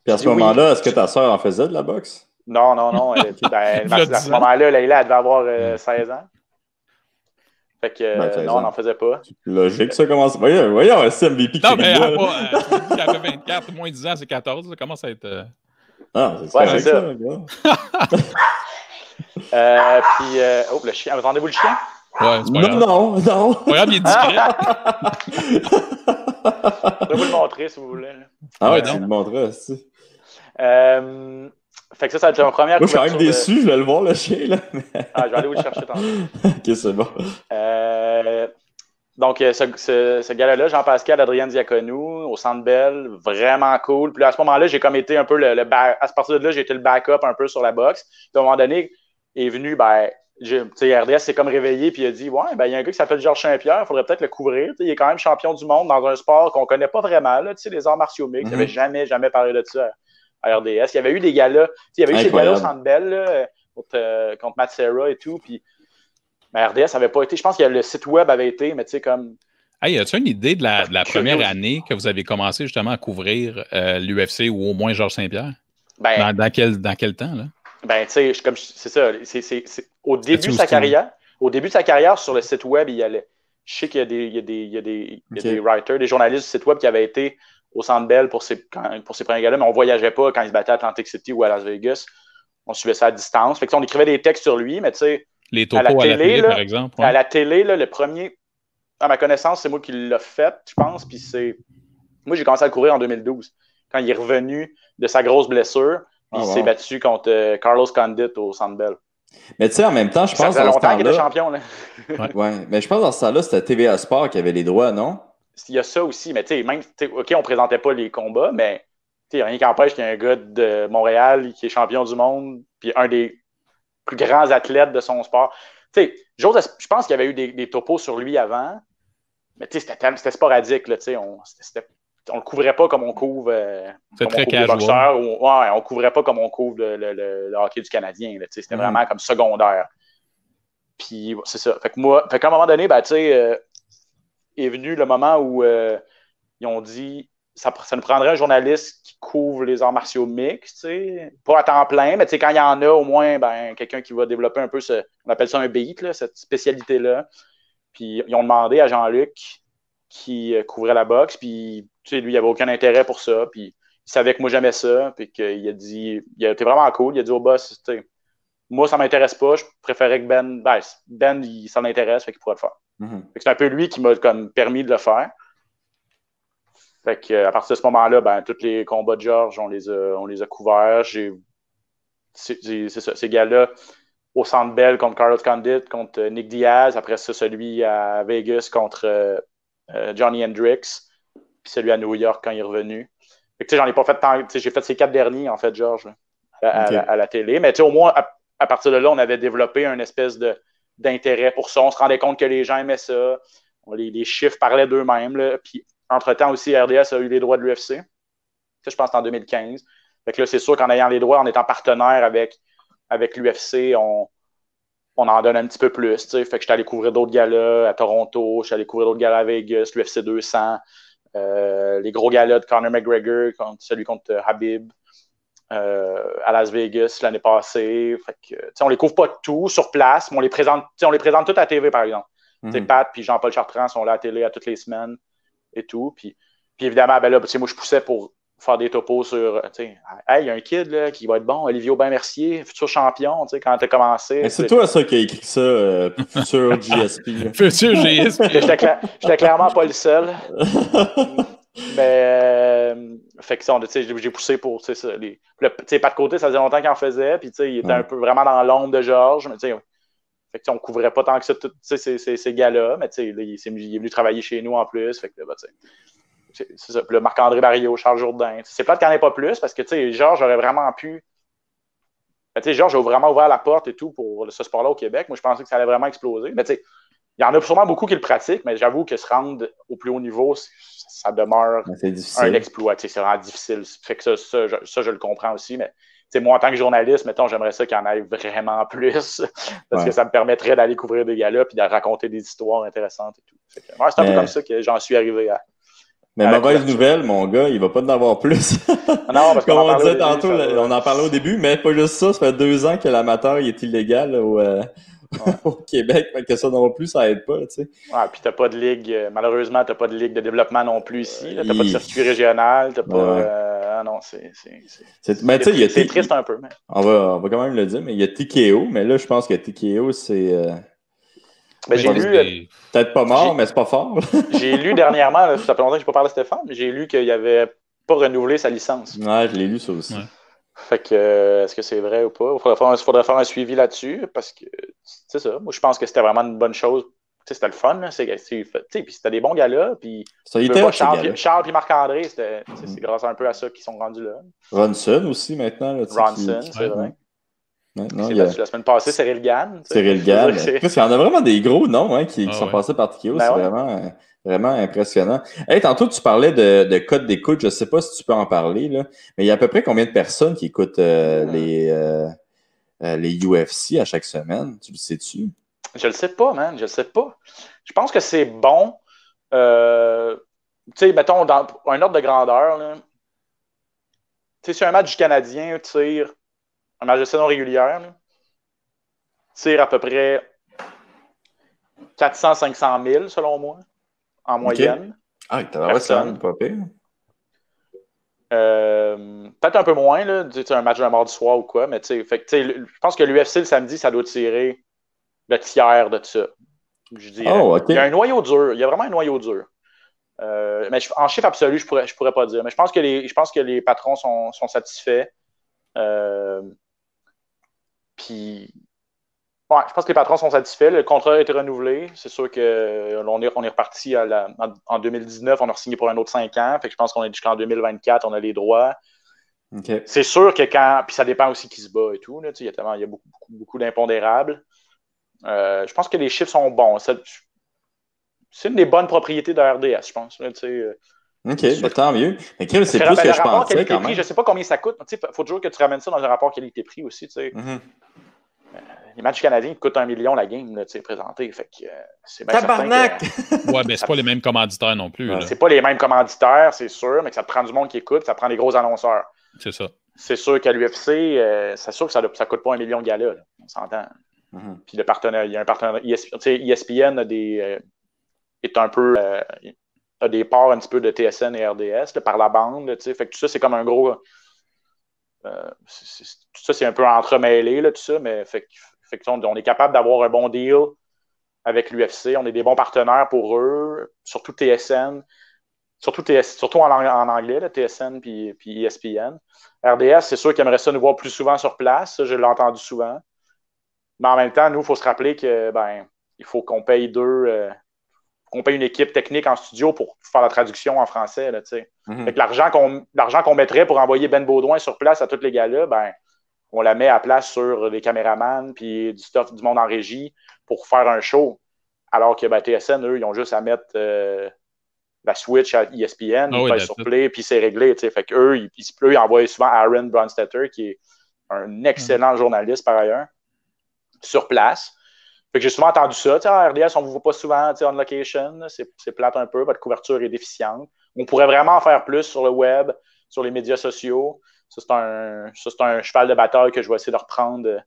Puis à ce moment-là, est-ce que ta sœur en faisait de la boxe? Non. À ce moment-là, Leïla, elle devait avoir 16 ans. Fait que non, on n'en faisait pas. Logique, ça commence. Voyons, un MVP. Non, mais il avait 24, moins 10 ans, c'est 14. Ça commence à être. Ah, c'est correct, ça. Puis, le chien. Entendez-vous le chien? Ouais, c'est pas grave. Non. Pas grave, il est discret. Je vais vous le montrer si vous voulez. Là. Ah ouais, tu le montreras aussi. Fait que ça a été ma première couverture. Moi, je suis quand même déçu, je vais le voir, le chien, là. Ah, je vais aller vous le chercher tantôt. Ok, c'est bon. Donc, ce gars-là, Jean-Pascal Adrien Diaconou, au Centre Bell, vraiment cool. Puis là, à ce moment-là, j'ai comme été un peu à partir de là, j'ai été le backup un peu sur la boxe. Puis à un moment donné, est venu, RDS s'est comme réveillé puis il a dit ouais, ben il y a un gars qui s'appelle Georges Saint-Pierre, il faudrait peut-être le couvrir. Il est quand même champion du monde dans un sport qu'on connaît pas vraiment, là, les arts martiaux mixtes. Il n'avait jamais parlé de ça à RDS. Il y avait eu des galas, il y avait eu ces galas au Centre Bell là, contre Matt Serra et tout. Puis mais RDS n'avait pas été. Je pense que le site web avait été, mais tu sais, comme. Hey, as-tu une idée de la première année que vous avez commencé justement à couvrir l'UFC ou au moins Georges Saint-Pierre? Ben, dans quel temps, là? Ben, tu sais, c'est ça. Au début de sa carrière, sur le site web, il y allait. Je sais qu'il y a des writers, des journalistes du site web qui avaient été au Centre Bell pour ses premiers galas, mais on ne voyageait pas quand il se battait à Atlantic City ou à Las Vegas. On suivait ça à distance. Fait que, on écrivait des textes sur lui, mais tu sais. Les topos à la télé, par exemple. Ouais. À la télé, là, le premier, à ma connaissance, c'est moi qui l'ai fait, je pense. Puis moi, j'ai commencé à le courir en 2012, quand il est revenu de sa grosse blessure. Puis il s'est battu contre Carlos Condit au Centre Bell. Mais tu sais, en même temps, je pense. Ça fait longtemps qu'il était champion, là. Ouais, mais je pense dans ce temps-là, c'était TVA Sport qui avait les droits, non? Il y a ça aussi, mais tu sais, même, OK, on présentait pas les combats, mais rien qui empêche qu'il y ait un gars de Montréal qui est champion du monde, puis un des plus grands athlètes de son sport. Tu sais, je pense qu'il y avait eu des topos sur lui avant, mais tu sais, c'était sporadique, là, tu sais, on le couvrait pas comme on couvre les boxeurs. On couvrait pas comme on couvre le hockey du Canadien. Là, c'était vraiment comme secondaire. Puis c'est ça. Fait qu'à un moment donné, ben, est venu le moment où ils ont dit ça nous prendrait un journaliste qui couvre les arts martiaux mixtes, pas à temps plein, mais quand il y en a, au moins, ben, quelqu'un qui va développer un peu on appelle ça un beat, là, cette spécialité-là. Puis ils ont demandé à Jean-Luc qui couvrait la boxe, puis lui, il n'avait aucun intérêt pour ça, puis il savait que moi, j'aimais ça, puis qu'il a dit, il a été vraiment cool, il a dit au boss, moi, ça ne m'intéresse pas, je préférais que Ben, ça l'intéresse, fait qu'il pourrait le faire. Fait que c'est un peu lui qui m'a comme permis de le faire. Fait que, à partir de ce moment-là, ben, tous les combats de Georges, on les a couverts. C'est ça, ces gars-là, au Centre Bell contre Carlos Condit, contre Nick Diaz, après ça, celui à Vegas contre Johnny Hendricks, puis celui à New York quand il est revenu. Fait que, j'en ai pas fait tant. J'ai fait ces 4 derniers, en fait, Georges, à la télé. Mais au moins, à partir de là, on avait développé une espèce d'intérêt pour ça. On se rendait compte que les gens aimaient ça. Les chiffres parlaient d'eux-mêmes. Là. Puis, entre-temps aussi, RDS a eu les droits de l'UFC. Ça, je pense, en 2015. Fait que là, c'est sûr qu'en ayant les droits, en étant partenaire avec l'UFC, on en donne un petit peu plus. T'sais. Fait que j'étais allé couvrir d'autres galas à Toronto, j'étais allé couvrir d'autres galas à Vegas, l'UFC 200, les gros galas de Conor McGregor, celui contre Habib. à Las Vegas l'année passée. Fait que, on les couvre pas tout sur place, mais on les présente tout à la TV, par exemple. Pat et Jean-Paul Chartrand sont là à la télé à toutes les semaines et tout. Puis évidemment, ben là, moi, je poussais pour faire des topos sur, hey, il y a un kid là, qui va être bon, Olivier Aubin-Mercier, futur champion, quand tu as commencé. C'est toi ça qui a écrit ça, futur GSP. Futur GSP. J'étais clairement pas le seul. Mais, fait que ça, j'ai poussé pour, ça. Pat Côté, ça faisait longtemps qu'il en faisait, puis il était un peu vraiment dans l'ombre de Georges, mais fait que on couvrait pas tant que ça ces gars-là, mais il est venu travailler chez nous en plus, fait que c'est ça. Puis là, Marc-André Barriot, Charles Jourdain. C'est plate qu'il n'y en ait pas plus parce que Georges aurait vraiment pu. Georges a vraiment ouvert la porte et tout pour ce sport-là au Québec. Moi, je pensais que ça allait vraiment exploser. Mais il y en a sûrement beaucoup qui le pratiquent, mais j'avoue que se rendre au plus haut niveau, ça demeure un exploit. C'est vraiment difficile. Fait que ça, je le comprends aussi. Mais moi, en tant que journaliste, mettons, j'aimerais ça qu'il y en ait vraiment plus parce que ça me permettrait d'aller couvrir des gars-là et de raconter des histoires intéressantes et tout. C'est un peu comme ça que j'en suis arrivé à. Mais mauvaise nouvelle, mon gars, il va pas en avoir plus. Non, parce comme on disait tantôt, on en parlait au début, mais pas juste ça, ça fait 2 ans que l'amateur il est illégal au Québec, fait que ça non plus, ça aide pas, tu sais. Ouais, puis t'as pas de ligue, malheureusement, t'as pas de ligue de développement non plus ici, t'as pas de circuit régional, t'as pas... non, c'est triste un peu. Mais... On va quand même le dire, mais il y a TKO, mais là, je pense que TKO, c'est... j'ai lu... Peut-être pas mort, mais c'est pas fort. J'ai lu dernièrement, ça fait longtemps que je n'ai pas parlé à Stéphane, mais j'ai lu qu'il avait pas renouvelé sa licence. Ouais, je l'ai lu ça aussi. Ouais. Fait que, est-ce que c'est vrai ou pas? Il faudrait faire un suivi là-dessus, parce que, c'est ça, moi je pense que c'était vraiment une bonne chose. C'était le fun, là. Puis c'était des bons gars-là, puis Charles et Marc-André, c'est grâce un peu à ça qu'ils sont rendus là. Ronson aussi, maintenant. Là, Ronson, c'est vrai. Non, la semaine passée, Cyril Gann. Cyril Gann. Il y en a vraiment des gros noms qui sont passés par TKO. C'est vraiment, vraiment impressionnant. Hey, tantôt, tu parlais de code d'écoute. Je ne sais pas si tu peux en parler, là, mais il y a à peu près combien de personnes qui écoutent les UFC à chaque semaine? Tu le sais-tu? Je le sais pas, man. Je le sais pas. Je pense que c'est bon. Tu sais, mettons, dans un ordre de grandeur, là. Tu sais, sur un match du Canadien, tire un match de saison régulière, là, tire à peu près 400-500 000, selon moi, en moyenne. Ah, t'as ça, pas pire. Peut-être un peu moins, là, un match d'un mardi soir ou quoi, mais je pense que l'UFC le samedi, ça doit tirer le tiers de ça. Je dirais. Il y a un noyau dur. Il y a vraiment un noyau dur. Mais en chiffre absolu, je pourrais pas dire. Mais je pense que les patrons sont satisfaits. Puis, ouais, je pense que les patrons sont satisfaits. Le contrat a été renouvelé. C'est sûr qu'on est reparti en 2019. On a signé pour un autre 5 ans. Fait que je pense qu'on est jusqu'en 2024. On a les droits. Okay. C'est sûr que puis ça dépend aussi qui se bat et tout. Là, il y a beaucoup d'impondérables. Je pense que les chiffres sont bons. C'est une des bonnes propriétés de RDS, je pense. Là, OK, ben, tant mieux. Mais c'est plus que je pensais quand même. Je ne sais pas combien ça coûte. Il faut toujours que tu ramènes ça dans un rapport qualité-prix aussi. Les matchs canadiens coûtent 1 million la game là, présenté. Fait que, c'est bien Tabarnak! Ouais, mais c'est pas les mêmes commanditaires non plus. C'est pas les mêmes commanditaires, c'est sûr, mais que ça te prend du monde qui écoute, ça prend des gros annonceurs. C'est ça. C'est sûr qu'à l'UFC, c'est sûr que ça ne coûte pas 1 million de gars-là. On s'entend. Puis le partenaire, il y a un partenaire. ESPN est un peu. A des parts un petit peu de TSN et RDS là, par la bande. Fait que tout ça, c'est comme un gros. Tout ça, c'est un peu entremêlé, là, tout ça, mais fait que on est capable d'avoir un bon deal avec l'UFC. On est des bons partenaires pour eux, surtout TSN. Surtout en anglais, là, TSN puis ESPN. RDS, c'est sûr qu'ils aimeraient ça nous voir plus souvent sur place. Ça, je l'ai entendu souvent. Mais en même temps, nous, il faut se rappeler que il faut qu'on paye qu'on paye une équipe technique en studio pour faire la traduction en français. Là, fait que l'argent qu'on mettrait pour envoyer Ben Baudouin sur place à tous les gars-là, on la met à place sur des caméramans puis du monde en régie pour faire un show. Alors que TSN, eux, ils ont juste à mettre la switch à ESPN, ils pèsent sur play, puis c'est réglé. Fait qu'eux, ils envoient souvent Aaron Bronstetter, qui est un excellent journaliste par ailleurs, sur place. Fait que j'ai souvent entendu ça. À RDS, on ne vous voit pas souvent on location. C'est plate un peu. Votre couverture est déficiente. On pourrait vraiment en faire plus sur le web, sur les médias sociaux. c'est un cheval de bataille que je vais essayer de reprendre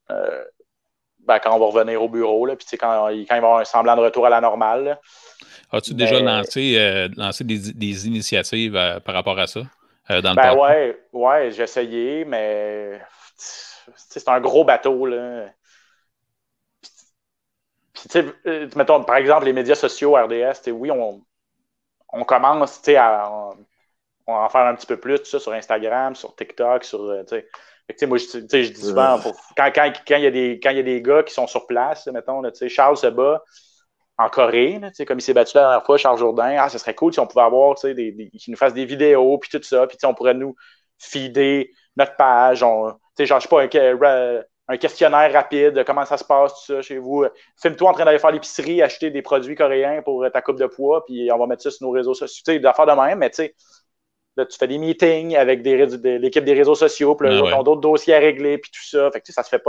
quand on va revenir au bureau. Là, puis quand il va y avoir un semblant de retour à la normale. Là. As-tu déjà lancé des initiatives par rapport à ça dans le podcast? Ouais, j'ai essayé, mais c'est un gros bateau. Là. Puis, mettons, par exemple, les médias sociaux, RDS, oui, on commence à en faire un petit peu plus, tout ça, sur Instagram, sur TikTok, moi, je dis souvent, quand il y a des gars qui sont sur place, mettons, Charles se bat en Corée, comme il s'est battu la dernière fois, Charles Jourdain, ce serait cool si on pouvait avoir, qu'ils nous fassent des vidéos, puis tout ça, puis on pourrait nous feeder notre page, genre, je sais pas, un questionnaire rapide de comment ça se passe, tout ça, chez vous. Filme-toi en train d'aller faire l'épicerie, acheter des produits coréens pour ta coupe de poids, puis on va mettre ça sur nos réseaux sociaux, d'affaires de même, mais là, tu fais des meetings avec l'équipe des réseaux sociaux, puis ils ont d'autres dossiers à régler, puis tout ça. Fait que ça se fait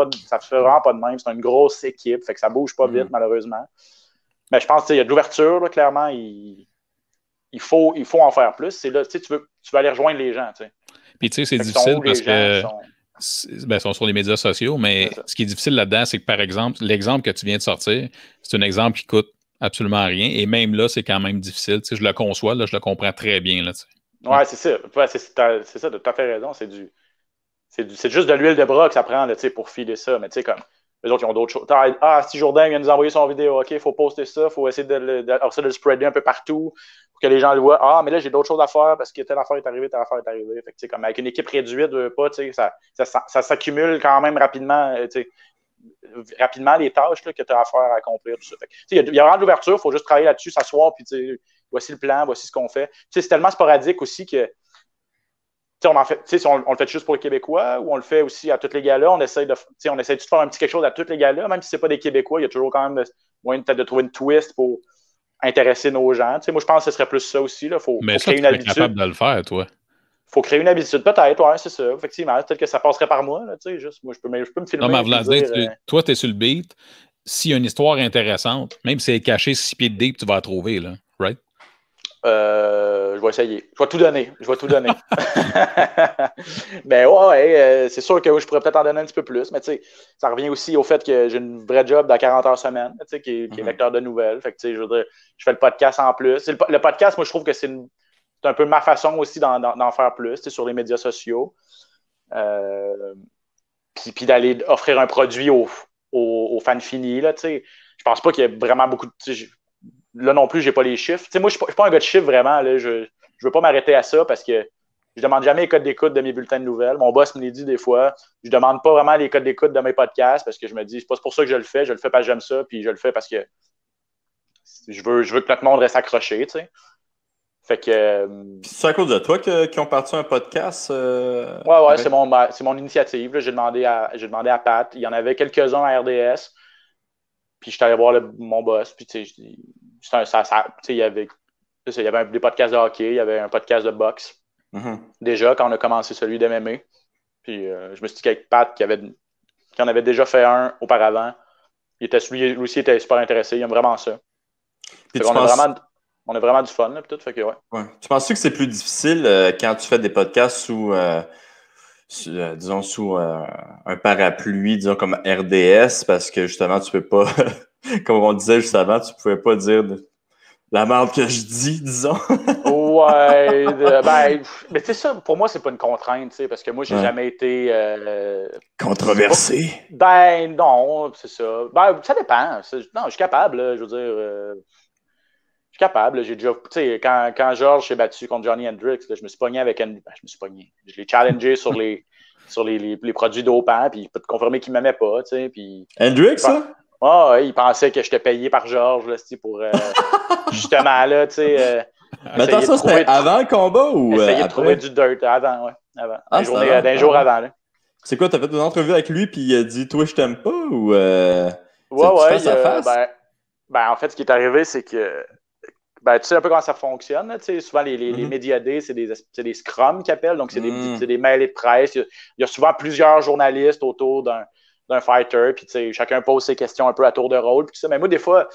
vraiment pas de même. C'est une grosse équipe, fait que ça bouge pas vite, malheureusement. Mais je pense qu'il y a de l'ouverture, là, clairement. Il faut en faire plus. C'est là, tu veux aller rejoindre les gens. T'sais. Puis tu sais, c'est difficile parce que ils sont sur les médias sociaux, mais ce qui est difficile là-dedans, c'est que, par exemple, l'exemple que tu viens de sortir, c'est un exemple qui coûte absolument rien. Et même là, c'est quand même difficile. Tu sais, je le conçois, là, je le comprends très bien. Là, ouais, c'est ça. Ouais, c'est ça, tu as tout à fait raison. C'est juste de l'huile de bras que ça prend là, pour filer ça. Mais tu sais, comme les autres, ils ont d'autres choses. Si Jourdain vient nous envoyer son vidéo, OK, il faut poster ça, il faut essayer de le spreader un peu partout pour que les gens le voient. Ah, mais là, j'ai d'autres choses à faire parce que telle affaire est arrivée, telle affaire est arrivée. Fait que, comme avec une équipe réduite, ça s'accumule quand même rapidement. Rapidement les tâches là, que tu as à faire à accomplir. Tout ça. Il y a vraiment de l'ouverture, il faut juste travailler là-dessus, s'asseoir, puis voici le plan, voici ce qu'on fait. C'est tellement sporadique aussi que on en fait, on le fait juste pour les Québécois ou on le fait aussi à tous les gars-là. On essaie de faire un petit quelque chose à tous les gars-là, même si ce n'est pas des Québécois, il y a toujours quand même moyen peut-être de trouver une twist pour intéresser nos gens. Moi, je pense que ce serait plus ça aussi. Il faut créer une habitude. Tu es capable de le faire, toi. Il faut créer une habitude, peut-être, ouais, c'est ça. Effectivement, peut-être que ça passerait par moi. Là, juste, moi, je peux me filmer. Non, mais toi, tu es sur le beat. S'il y a une histoire intéressante, même si elle est cachée 6 pieds de deep, tu vas la trouver, là, right? Je vais essayer. Je vais tout donner. Mais c'est sûr que je pourrais peut-être en donner un petit peu plus. Mais ça revient aussi au fait que j'ai une vraie job de 40 heures semaine, qui est lecteur de nouvelles. Fait que, je veux dire, je fais le podcast en plus. Le podcast, moi, je trouve que c'est un peu ma façon aussi d'en faire plus sur les médias sociaux. Puis d'aller offrir un produit aux fans finis. Là, je pense pas qu'il y ait vraiment beaucoup de. Là non plus, j'ai pas les chiffres. Moi, je suis pas un gars de chiffres vraiment. Là. Je veux pas m'arrêter à ça parce que je demande jamais les codes d'écoute de mes bulletins de nouvelles. Mon boss me les dit des fois. Je demande pas vraiment les codes d'écoute de mes podcasts parce que je me dis, c'est pas pour ça que je le fais. Je le fais parce que j'aime ça, puis je le fais parce que je veux que notre monde reste accroché. Fait que. C'est à cause de toi qu'ils ont parti un podcast? Ouais, c'est mon initiative. Là. J'ai demandé à Pat. Il y en avait quelques-uns à RDS. Puis je suis allé voir mon boss. Puis il y avait des podcasts de hockey, il y avait un podcast de boxe. Mm-hmm. Déjà, quand on a commencé celui d'MMA. Puis je me suis dit qu'avec Pat, qui en avait déjà fait un auparavant, lui aussi était super intéressé. Il aime vraiment ça. On a vraiment du fun, là, tout, fait que ouais. Tu penses que c'est plus difficile quand tu fais des podcasts sous un parapluie, disons comme RDS, parce que justement, tu peux pas, comme on disait juste avant, tu pouvais pas dire la merde que je dis, disons. Ouais, mais tu sais, ça, pour moi, c'est pas une contrainte, parce que moi, j'ai jamais été controversé. Non, c'est ça. Ça dépend. Non, je suis capable, là, je veux dire. Je suis capable. J'ai déjà, tu sais, quand Georges s'est battu contre Johnny Hendricks, là, je me suis pogné avec je me suis pogné. Je l'ai challengé sur les produits dopants, puis il peut te confirmer qu'il ne m'aimait pas, tu sais. Puis, Hendricks, ça? Ouais, il pensait que j'étais payé par Georges, là, pour justement, là, tu sais. Mais attends, ça, c'était avant le combat ou essayer de trouver du dirt avant, ouais. Avant. D'un jour avant, là. C'est quoi, t'as fait une entrevue avec lui, puis il a dit, toi, je t'aime pas, ou ouais, en fait, ce qui est arrivé, c'est que tu sais un peu comment ça fonctionne. Là, souvent, les médias D, c'est des scrums qu'ils appellent. Donc, c'est des mêlées de presse. Il y a souvent plusieurs journalistes autour d'un fighter. Puis, chacun pose ses questions un peu à tour de rôle. Puis, ça. Mais moi, des fois,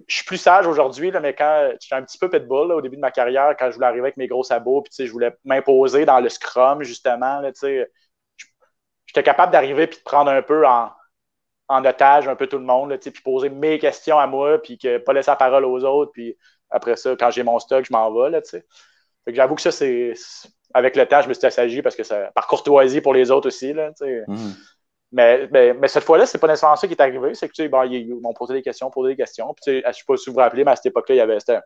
je suis plus sage aujourd'hui, mais quand j'étais un petit peu pitbull là, au début de ma carrière, quand je voulais arriver avec mes gros sabots, puis je voulais m'imposer dans le scrum, justement, là, j'étais capable d'arriver puis de prendre un peu en otage un peu tout le monde, là, puis poser mes questions à moi, puis pas laisser la parole aux autres, puis après ça, quand j'ai mon stock, je m'en vais. Là, fait que j'avoue que ça, c'est. Avec le temps, je me suis assagi parce que ça. Par courtoisie pour les autres aussi. Là, mais cette fois-là, c'est pas nécessairement ça qui est arrivé. C'est que ils m'ont posé des questions. Puis, je ne sais pas si vous vous rappelez, mais à cette époque-là, c'était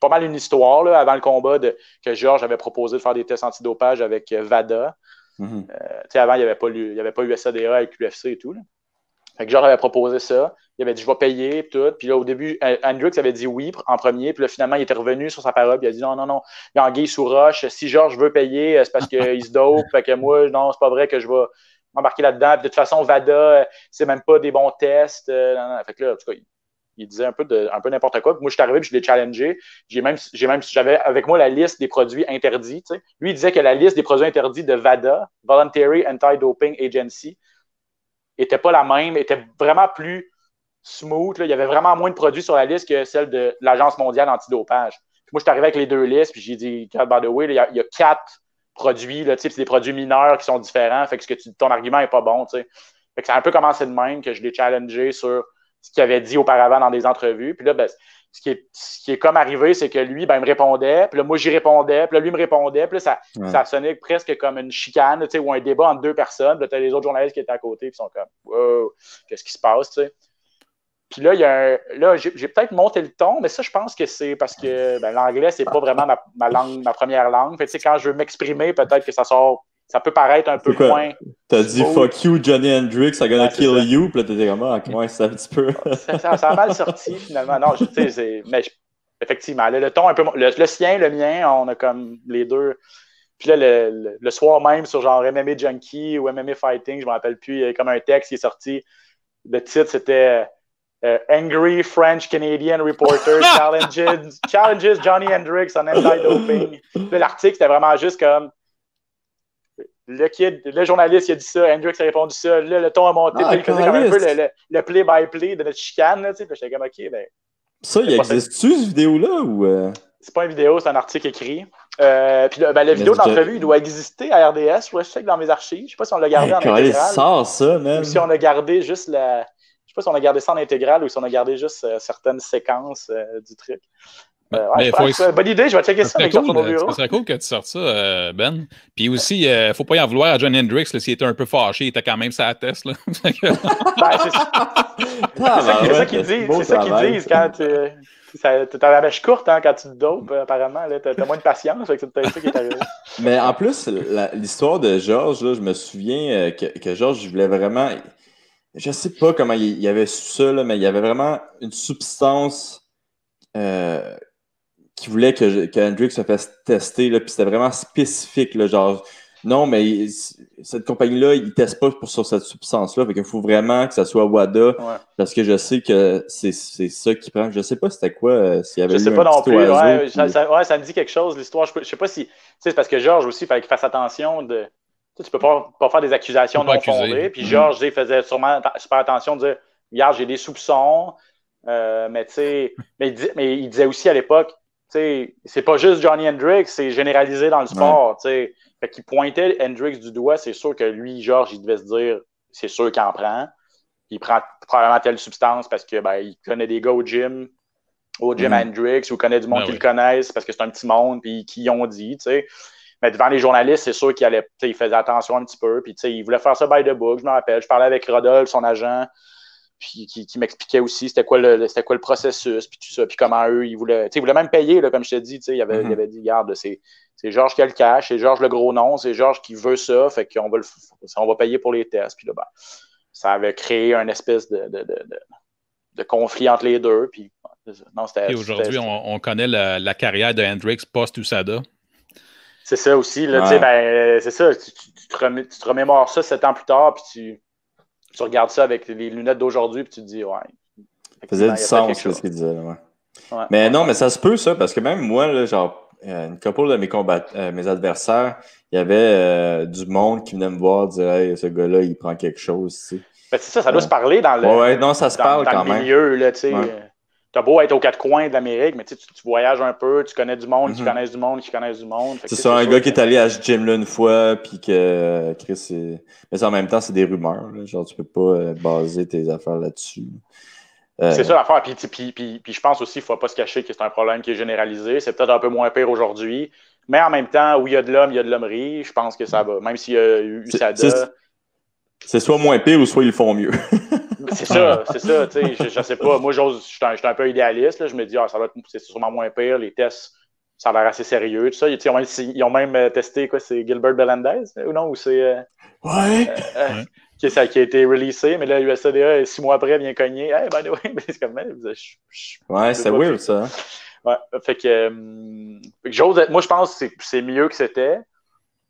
pas mal une histoire là, avant le combat que Georges avait proposé de faire des tests antidopage avec VADA. Avant, il n'y avait pas USADA avec l'UFC et tout. Là. Fait que Georges avait proposé ça. Il avait dit je vais payer tout. Puis là, au début, Hendrix avait dit oui en premier. Puis là, finalement, il était revenu sur sa parole. Puis il a dit non. Il y a anguille sous roche. Si Georges veut payer, c'est parce qu'il se dope. Fait que moi, non, c'est pas vrai que je vais m'embarquer là-dedans. Puis de toute façon, VADA, c'est même pas des bons tests. Fait que là, en tout cas, il disait un peu n'importe quoi. Puis moi, je suis arrivé puis je l'ai challengé. J'avais avec moi la liste des produits interdits. T'sais. Lui, il disait que la liste des produits interdits de VADA, Voluntary Anti-Doping Agency, était pas la même, était vraiment plus smooth. Là. Il y avait vraiment moins de produits sur la liste que celle de l'Agence mondiale antidopage. Puis moi, je suis arrivé avec les deux listes, puis j'ai dit, by the way, il y a 4 produits, là, c'est des produits mineurs qui sont différents, fait que ton argument n'est pas bon. T'sais. Fait que ça a un peu commencé de même que je l'ai challengé sur ce qu'il avait dit auparavant dans des entrevues. Puis là, ce qui est comme arrivé, c'est que lui, il me répondait, puis là, moi, j'y répondais, puis là, lui me répondait, puis là, ça sonnait presque comme une chicane, ou un débat entre 2 personnes, puis là, t'as les autres journalistes qui étaient à côté, qui sont comme « Wow, qu'est-ce qui se passe? » Puis là, j'ai peut-être monté le ton, mais ça, je pense que c'est parce que l'anglais, c'est pas vraiment ma première langue. Fait que, quand je veux m'exprimer, peut-être que ça peut paraître un peu moins. T'as dit fuck you, Johnny Hendrix, I'm gonna kill you, puis là t'étais vraiment comment c'est un petit peu. ça a mal sorti finalement. Non, mais effectivement, le ton un peu. Le sien, le mien, on a comme les deux. Puis là, le soir même sur genre MMA Junkie ou MMA Fighting, je me rappelle plus, il y a comme un texte qui est sorti. Le titre, c'était Angry French Canadian Reporter challenges Johnny Hendrix on anti-doping. L'article, c'était vraiment juste comme le journaliste, il a dit ça, Hendrix a répondu ça, là, le ton a monté, il faisait comme un peu le play-by-play de notre chicane, là, puis j'étais comme, OK, ça, il existe-tu, cette vidéo-là, ou... C'est pas une vidéo, c'est un article écrit. Puis la vidéo d'entrevue, il doit exister à RDS, je sais que dans mes archives, je sais pas si on l'a gardé en intégrale. Sort ça, même. Ou si on a gardé juste je sais pas si on a gardé ça en intégrale ou si on a gardé juste certaines séquences du truc. Bonne idée, je vais checker ça avec Georges au bureau. Ce serait cool que tu sortes ça, Ben. Puis aussi, il ne faut pas y en vouloir à John Hendrix s'il était un peu fâché, il était quand même sa test. Là. C'est ça qu'ils disent. C'est ça qu'ils disent quand t'as la mèche courte quand tu te dopes, apparemment. T'as moins de patience, c'est peut-être ça qui est arrivé. Mais en plus, l'histoire de Georges, là, je me souviens que Georges voulait vraiment... Je sais pas comment il avait su ça, là, mais il y avait vraiment une substance qui voulait que Hendrix se fasse tester, là, puis c'était vraiment spécifique, là, genre, non, mais cette compagnie-là, ils ne testent pas sur cette substance-là, fait qu'il faut vraiment que ça soit WADA, parce que je sais que c'est ça qui prend. Je sais pas c'était quoi, s'il y avait je sais pas non plus, ça me dit quelque chose, l'histoire, je sais pas si, c'est parce que Georges aussi, il fallait qu'il fasse attention de... Tu peux pas faire des accusations non fondées. Puis Georges, il faisait sûrement super attention de dire regarde, j'ai des soupçons, mais il disait aussi à l'époque, c'est pas juste Johnny Hendrix, c'est généralisé dans le sport. Fait qu'il pointait Hendrix du doigt, c'est sûr que lui, Georges, il devait se dire c'est sûr qu'il en prend. Il prend probablement telle substance parce que il connaît des gars au gym Hendrix, ou connaît du monde qui le connaissent parce que c'est un petit monde, puis qui y ont dit, tu sais. Mais devant les journalistes, c'est sûr qu'il faisait attention un petit peu. Puis, il voulait faire ça by the book, je me rappelle. Je parlais avec Rodolphe, son agent, puis qui m'expliquait aussi c'était quoi le processus, puis tout ça, puis comment eux, ils voulaient même payer, là, comme je te dis. Il avait dit, regarde, c'est Georges qui a le cash, c'est Georges le gros nom, c'est Georges qui veut ça, fait qu'on va payer pour les tests. Puis là, ça avait créé une espèce de conflit entre les deux. Puis, non, et aujourd'hui, on connaît la carrière de Hendrix post-USADA. C'est ça aussi, là, c'est ça, tu te remémores ça 7 ans plus tard, puis tu regardes ça avec les lunettes d'aujourd'hui, puis tu te dis, ouais. Ça faisait du sens, ce qu'il disait, mais non, mais ça se peut, ça, parce que même moi, là, genre, une couple de mes adversaires, il y avait du monde qui venait me voir dire, hey, ce gars-là, il prend quelque chose, tu sais. C'est ça doit se parler dans le, non, ça se parle quand le milieu, là, tu sais. t'as beau être aux quatre coins de l'Amérique, mais tu voyages un peu, tu connais du monde, qui connaissent du monde, qui connaissent du monde. C'est ça, un gars qui est allé à ce gym-là une fois, puis que Chris, mais ça, en même temps, c'est des rumeurs. Là. Genre, tu peux pas baser tes affaires là-dessus. C'est ça l'affaire. Puis je pense aussi qu'il ne faut pas se cacher que c'est un problème qui est généralisé. C'est peut-être un peu moins pire aujourd'hui. Mais en même temps, où il y a de l'homme, il y a de l'hommerie. Je pense que ça va. Même s'il y a eu USADA. C'est soit moins pire ou soit ils le font mieux. C'est ça. Je sais pas. Moi, je suis un peu idéaliste. Là. Je me dis, c'est sûrement moins pire. Les tests, ça a l'air assez sérieux. Tout ça. Ils ont même testé, quoi, c'est Gilbert Melendez ou non? Ou c'est. Ouais. Qui a été releasé, mais là, USADA, 6 mois après, bien cogné. Hey, by the way, c'est comme ouais, c'est weird, ça. Ouais, fait que moi, je pense que c'est mieux que c'était,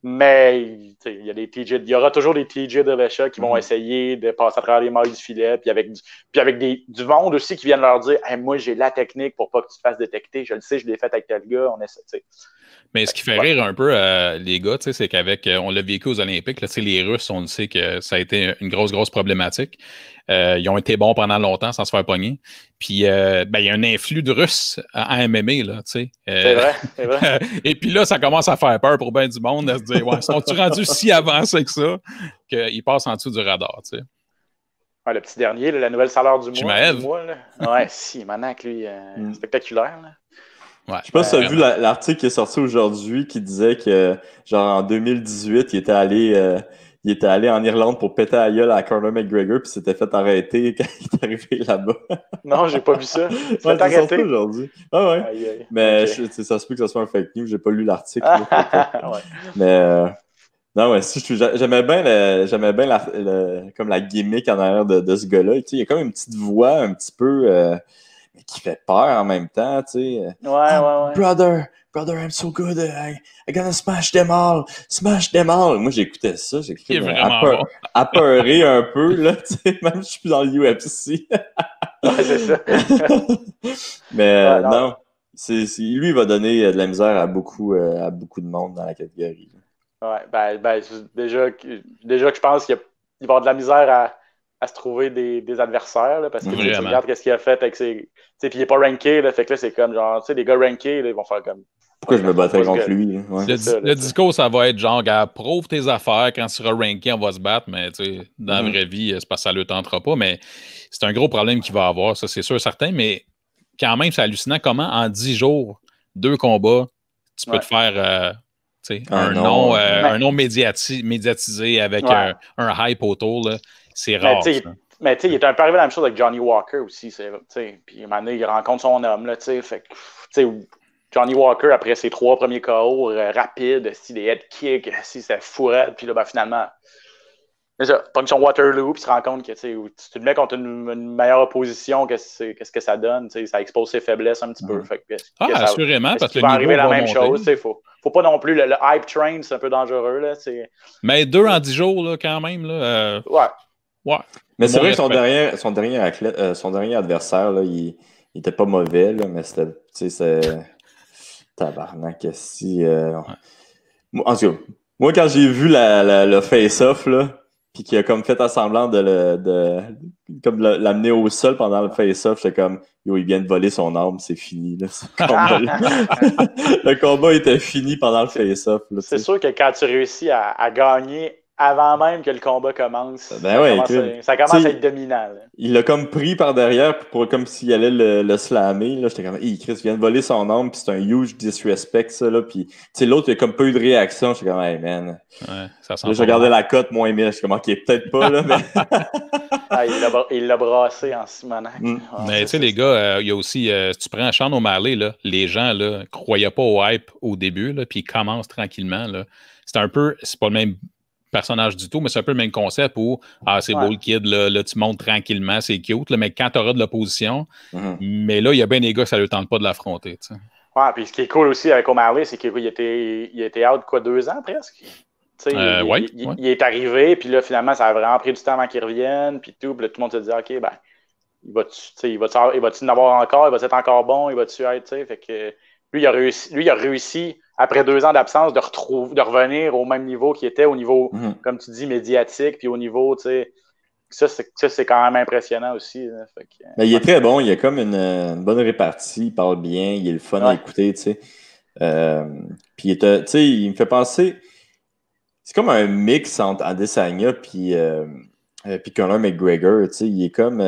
mais il y aura toujours des TJ de Vesha qui vont essayer de passer à travers les mailles du filet, puis avec du monde aussi qui viennent leur dire hey, moi, j'ai la technique pour pas que tu te fasses détecter. Je le sais, je l'ai fait avec tel gars. On essaie, t'sais. Mais ce qui fait rire un peu les gars, c'est qu'avec, on l'a vécu aux Olympiques, là, les Russes, on le sait que ça a été une grosse problématique. Ils ont été bons pendant longtemps sans se faire pogner. Puis, il y a un influx de Russes en MMA, là, tu sais. C'est vrai. Et puis là, ça commence à faire peur pour bien du monde, à se dire, ouais, sont-ils rendus si avancés que ça, qu'ils passent en dessous du radar, tu sais. Ouais, le petit dernier, la nouvelle salaire du Chimaev. mois. Ouais, Manac, lui, spectaculaire, là. Ouais, je sais pas si tu as vu l'article qui est sorti aujourd'hui qui disait que, genre, en 2018, il était allé en Irlande pour péter à gueule à Conor McGregor puis s'était fait arrêter quand il est arrivé là-bas. Non, j'ai pas vu ça. C'est sorti aujourd'hui. Ah ouais. Aïe. Mais okay. Ça se peut que ce soit un fake news. J'ai pas lu l'article. Ouais. Mais non, ouais, j'aimais bien comme la gimmick en arrière de ce gars-là. Il y a comme une petite voix un petit peu qui fait peur en même temps, tu sais. Ouais. Brother, I'm so good. I gonna smash them all. Moi, j'écoutais ça. J'écoutais apeurer un peu, là, tu sais. Même si je suis dans le UFC. Ouais, c'est ça. Mais non. Lui, il va donner de la misère à beaucoup de monde dans la catégorie. Ouais, déjà que je pense qu'il va avoir de la misère à se trouver des adversaires, là, parce que tu regardes ce qu'il a fait avec ses... Puis il n'est pas ranké, là, fait que là, c'est comme genre, tu sais, des gars rankés, là, ils vont faire comme... Pourquoi je me battrais contre lui? Ouais. Le discours, ça va être genre, prouve tes affaires, quand tu seras ranké, on va se battre, mais tu sais, dans la vraie vie, c'est parce que ça ne le tentera pas, mais c'est un gros problème qu'il va avoir, ça, c'est sûr, certain, mais quand même, c'est hallucinant comment, en 10 jours, 2 combats, tu peux te faire... un nom médiatisé avec un hype autour, là. C'est rare. Mais tu sais, il est un peu arrivé la même chose avec Johnny Walker aussi. Puis à un moment donné, il rencontre son homme. Là, fait que, Johnny Walker, après ses 3 premiers KO rapides, des head kicks, c'était fourette. Puis là, finalement, pogne son Waterloo, puis se rend compte que tu te mets contre une meilleure opposition, qu'est-ce que ça donne? Ça expose ses faiblesses un petit peu. Fait que, assurément, parce que va arriver la même chose. Faut pas non plus. Le hype train, c'est un peu dangereux. Là, mais 2 en 10 jours, là, quand même. Là, ouais. Mais c'est vrai que son dernier adversaire, là, il était pas mauvais, là, mais c'était. Tabarnak, si. En tout cas, moi, quand j'ai vu le face-off, là, puis qu'il a comme fait semblant comme l'amener au sol pendant le face-off, j'étais comme, yo, il vient de voler son arme, c'est fini, là, ce combat-là. Le combat était fini pendant le face-off. Là, c'est sûr que quand tu réussis à gagner avant même que le combat commence, ça commence à être dominant. Là. Il l'a comme pris par derrière comme s'il allait le slammer. Là, j'étais comme, hey, Chris vient de voler son arme, puis c'est un huge disrespect, ça. Là, puis l'autre, il a comme pas eu de réaction. J'étais comme, hey, man. Ouais, ça sent là, je regardais la cote, moins 1000. J'étais comme, ok, peut-être pas, là, mais. Il l'a brassé en Simonac. Mais tu sais, les gars, il y a aussi, si tu prends Sean O'Malley, là, les gens ne croyaient pas au hype au début, là, puis ils commencent tranquillement. Là. C'est pas le même personnage du tout, mais c'est un peu le même concept où c'est beau le kid, là, tu montes tranquillement, c'est cute, là, mais quand tu auras de l'opposition, mais là, il y a bien des gars que ça ne le tente pas de l'affronter. T'sais. Ouais, puis ce qui est cool aussi avec O'Malley, c'est qu'il était out 2 ans presque. Il est arrivé, puis là, finalement, ça a vraiment pris du temps avant qu'il revienne, puis tout, puis là, tout le monde se dit, OK, ben, il va-tu en avoir encore, il va être encore bon, il va-tu être, tu sais, fait que lui, il a réussi après 2 ans d'absence, de revenir au même niveau qu'il était, au niveau, comme tu dis, médiatique, puis au niveau, tu sais, ça, c'est quand même impressionnant aussi. Là. Fait que, Mais il est très bon, il a comme une bonne répartie, il parle bien, il est le fun à écouter, tu sais. Puis, tu sais, il me fait penser... C'est comme un mix entre Adesanya puis Conor McGregor, tu sais. Il est comme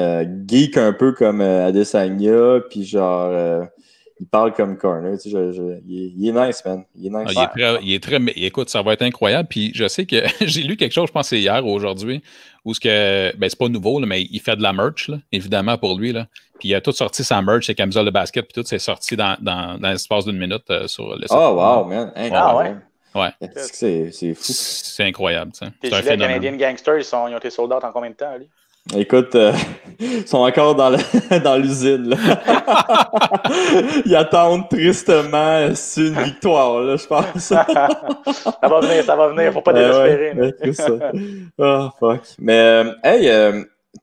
geek un peu comme Adesanya, puis genre... il parle comme Conor, tu sais. Il est nice, man. Il est nice. Il est très... Écoute, ça va être incroyable. Puis je sais que j'ai lu quelque chose, je pense que c'est hier ou aujourd'hui, où c'est pas nouveau, là, mais il fait de la merch, là, évidemment, pour lui. Là. Puis il a tout sorti sa merch, ses camisoles de basket, puis tout, c'est sorti dans l'espace d'une minute sur le site. Oh, wow, man. Incroyable. Ouais. C'est fou. C'est incroyable, ça. Les gilets Canadian Gangsters, ils ont été sold out en combien de temps, Ali? Écoute, ils sont encore dans l'usine. Là. Ils attendent tristement une victoire, là, je pense. Ça va venir. Faut pas désespérer. Ouais, c'est ça. Oh, fuck. Mais,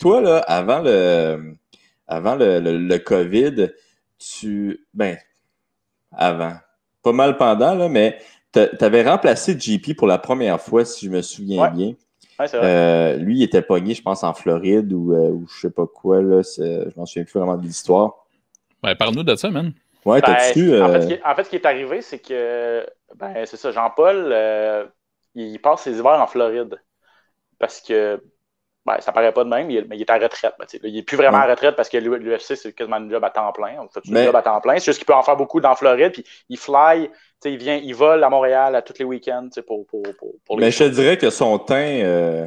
toi, là, avant le COVID, avant, pas mal pendant, là, mais t'avais remplacé JP pour la première fois, si je me souviens bien. Ouais, c'est vrai. Lui, il était pogné, je pense, en Floride ou je sais pas quoi. Là, je m'en souviens plus vraiment de l'histoire. Ben, parle-nous de ça, man. Ouais, t'as-tu... En fait, ce qui est arrivé, c'est que, c'est ça, Jean-Paul, il passe ses hivers en Floride. Parce que, ça paraît pas de même, mais il est en retraite. Il n'est plus vraiment en retraite parce que l'UFC, c'est quasiment un job à temps plein. On fait un job à temps plein. C'est juste qu'il peut en faire beaucoup dans Floride. Puis il fly, il vole à Montréal à tous les week-ends pour les Mais je te dirais que son teint,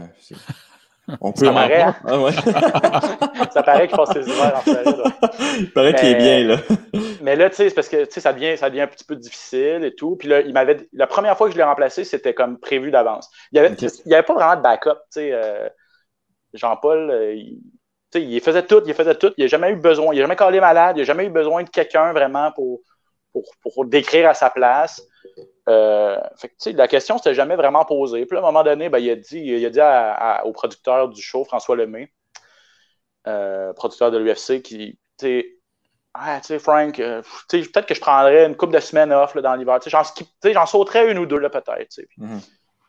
on peut ça paraît, hein? Ah, ouais. Ça paraît qu'il passe ses hivers en Floride. Ouais. Il paraît qu'il est bien, là. Mais là, c'est parce que ça devient un petit peu difficile et tout. Puis là, la première fois que je l'ai remplacé, c'était comme prévu d'avance. Il n'y avait pas vraiment de backup, Jean-Paul, il faisait tout. Il n'a jamais eu besoin. Il n'a jamais collé malade. Il n'a jamais eu besoin de quelqu'un vraiment pour décrire à sa place. La question ne s'était jamais vraiment posée. Puis là, à un moment donné, il a dit au producteur du show, François Lemay, producteur de l'UFC, qui, Frank, peut-être que je prendrais une couple de semaines off là, dans l'hiver. J'en sauterais une ou deux, là, peut-être.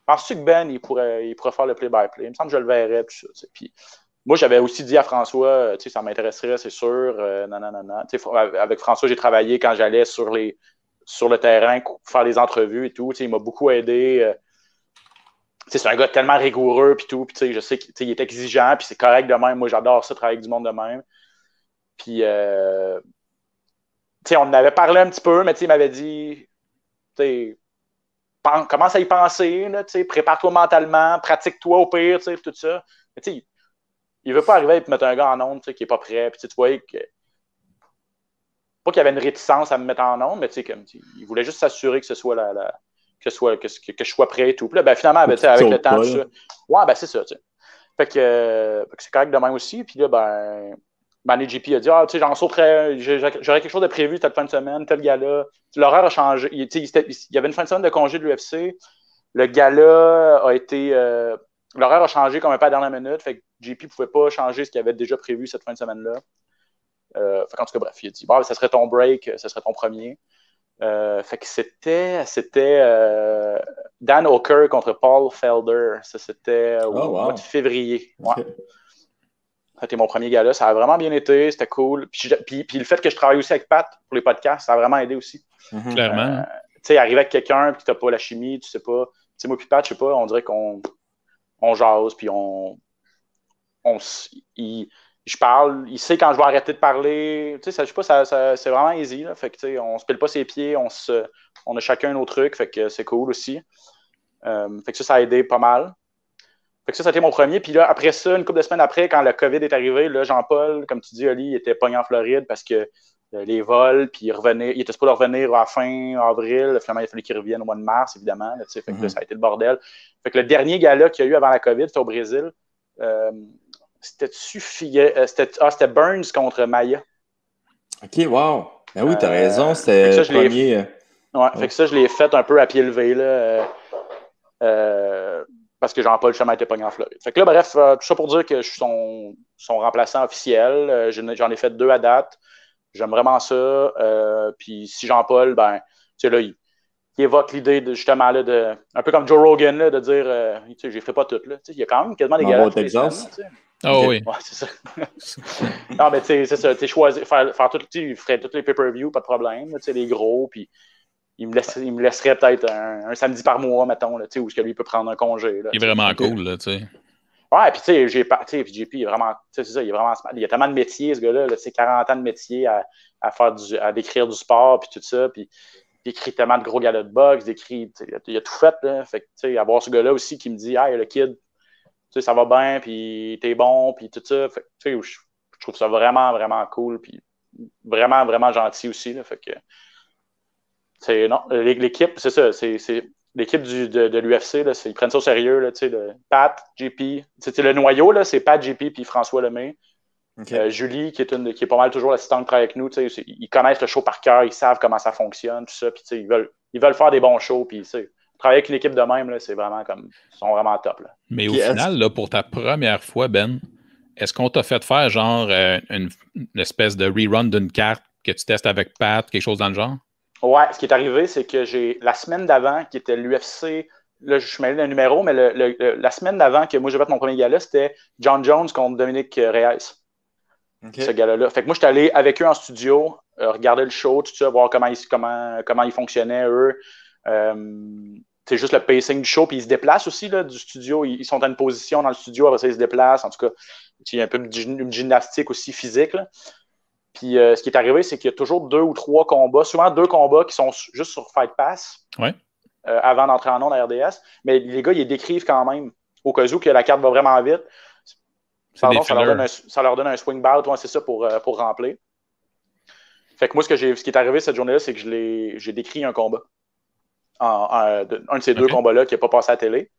Penses-tu que Ben, il pourrait faire le play-by-play? Il me semble que je le verrais. Puis moi, j'avais aussi dit à François, ça m'intéresserait, c'est sûr. Avec François, j'ai travaillé quand j'allais sur le terrain, faire les entrevues et tout. Il m'a beaucoup aidé. C'est un gars tellement rigoureux puis tout. Puis je sais qu'il est exigeant, puis c'est correct de même. Moi, j'adore ça, travailler avec du monde de même. Puis, on en avait parlé un petit peu, mais il m'avait dit, commence à y penser, là, prépare-toi mentalement, pratique-toi au pire, tout ça. Mais il veut pas arriver et te mettre un gars en onde qui n'est pas prêt. Puis tu voyais que. Pas qu'il y avait une réticence à me mettre en onde, mais il voulait juste s'assurer que ce soit que je sois prêt et tout. Puis là, finalement, avec le temps, tout ça. Ouais, c'est ça. Fait que c'est correct de même aussi. Puis là, JP a dit j'en sauterais, j'aurais quelque chose de prévu telle fin de semaine, tel gala. L'horaire a changé. Il y avait une fin de semaine de congé de l'UFC. Le gala a été. L'horaire a changé comme un peu à la dernière minute. Fait que JP ne pouvait pas changer ce qu'il avait déjà prévu cette fin de semaine-là. En tout cas, bref, il a dit ça serait ton break, ça serait ton premier. Fait que c'était Dan Hooker contre Paul Felder. Ça, c'était au mois de février. Ouais. C'était mon premier gala. Ça a vraiment bien été. C'était cool. Puis le fait que je travaille aussi avec Pat pour les podcasts, ça a vraiment aidé aussi. Clairement. Arriver avec quelqu'un puis tu n'as pas la chimie, tu sais pas. Moi puis Pat, je sais pas, on dirait qu'on jase puis je parle, il sait quand je vais arrêter de parler. Je sais pas, c'est vraiment easy. Là. Fait que, on se pile pas ses pieds, on a chacun nos trucs. Fait que c'est cool aussi. Fait que ça a aidé pas mal. Fait que ça a été mon premier. Puis là, après ça, une couple de semaines après, quand le COVID est arrivé, là, Jean-Paul, comme tu dis, Oli, il était pogné en Floride parce que les vols, puis il était supposé revenir à fin avril. Finalement, il a fallu qu'il revienne au mois de mars, évidemment. Là, fait que là, ça a été le bordel. Fait que le dernier gala qu'il y a eu avant la COVID, c'était au Brésil. C'était Burns contre Maya. OK, wow. Ben oui, t'as raison, c'était le premier. Fait que ça, je l'ai fait un peu à pied levé, là. Parce que Jean-Paul Chemin était pogné en Floride. Fait que là, bref, tout ça pour dire que je suis son remplaçant officiel. J'en ai fait 2 à date. J'aime vraiment ça. Puis si Jean-Paul, là, il évoque l'idée de justement là, un peu comme Joe Rogan, là, de dire je les ferai pas toutes. Là. Il y a quand même quasiment des galas. Texas. Ah oui. Ouais, c'est ça. Non, mais tu sais, c'est ça. Tu choisi, faire tout, il ferait tous les pay-per-view, pas de problème. Tu sais, les gros, puis il me laisserait peut-être un samedi par mois, mettons, là, où lui peut prendre un congé. Là, il est vraiment cool, là, tu sais. Ouais, puis tu sais, JP, il est vraiment, c'est ça, il est vraiment smart. Il a tellement de métiers, ce gars-là, tu sais, 40 ans de métier à décrire du sport, puis tout ça, puis il écrit tellement de gros galas de boxe, il a tout fait, là. Fait que, tu sais, avoir ce gars-là aussi qui me dit, hey, le kid, tu sais, ça va bien, puis t'es bon, puis tout ça. Fait que, tu sais, je trouve ça vraiment, vraiment cool, puis vraiment, vraiment gentil aussi, là. Fait que, non, l'équipe, c'est ça, c'est l'équipe de l'UFC, là, ils prennent ça au sérieux, là, Pat, JP, le noyau, là, c'est Pat, JP puis François Lemay. Okay. Julie, qui est pas mal toujours l'assistante qui travaille avec nous, ils connaissent le show par cœur, ils savent comment ça fonctionne, tout ça, puis ils veulent faire des bons shows, puis travailler avec une équipe de même, là, c'est vraiment comme, ils sont vraiment top. Là. Mais au final, là, pour ta première fois, Ben, est-ce qu'on t'a fait faire genre une espèce de rerun d'une carte que tu testes avec Pat, quelque chose dans le genre? Ouais, ce qui est arrivé, c'est que la semaine d'avant, qui était l'UFC, là, je suis mêlé d'un numéro, mais la semaine d'avant que moi j'ai fait mon premier gala, c'était John Jones contre Dominique Reyes. Okay. Ce gala-là. Fait que moi, j'étais allé avec eux en studio, regarder le show, tout ça, voir comment ils fonctionnaient, eux. C'est juste le pacing du show, puis ils se déplacent aussi là, du studio. Ils sont dans une position dans le studio, après ça, ils se déplacent. En tout cas, il y a un peu une gymnastique aussi physique, là. Puis ce qui est arrivé, c'est qu'il y a toujours 2 ou 3 combats, souvent 2 combats qui sont juste sur Fight Pass avant d'entrer en ondes à RDS. Mais les gars, ils les décrivent quand même, au cas où que la carte va vraiment vite. Pardon, ça leur donne un swing bout, c'est ça, pour remplir. Fait que moi, ce qui est arrivé cette journée-là, c'est que j'ai décrit un combat. Un de ces 2 combats-là qui n'a pas passé à la télé.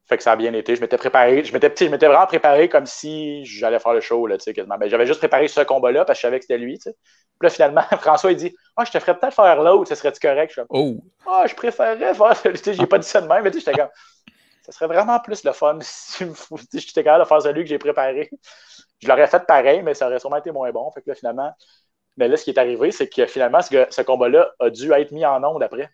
Fait que ça a bien été. Je m'étais préparé. Je m'étais vraiment préparé comme si j'allais faire le show, là, quasiment. Ben, j'avais juste préparé ce combat-là parce que je savais que c'était lui, t'sais. Puis là, finalement, François, il dit je te ferais peut-être faire l'autre, ça serait-tu correct? Je je préférerais faire celui. J'ai pas dit ça de même, mais j'étais comme ça serait vraiment plus le fun si j'étais capable de faire celui que j'ai préparé. Je l'aurais fait pareil, mais ça aurait sûrement été moins bon. Fait que là, finalement, mais là, ce qui est arrivé, c'est que finalement, ce combat-là a dû être mis en ondes après.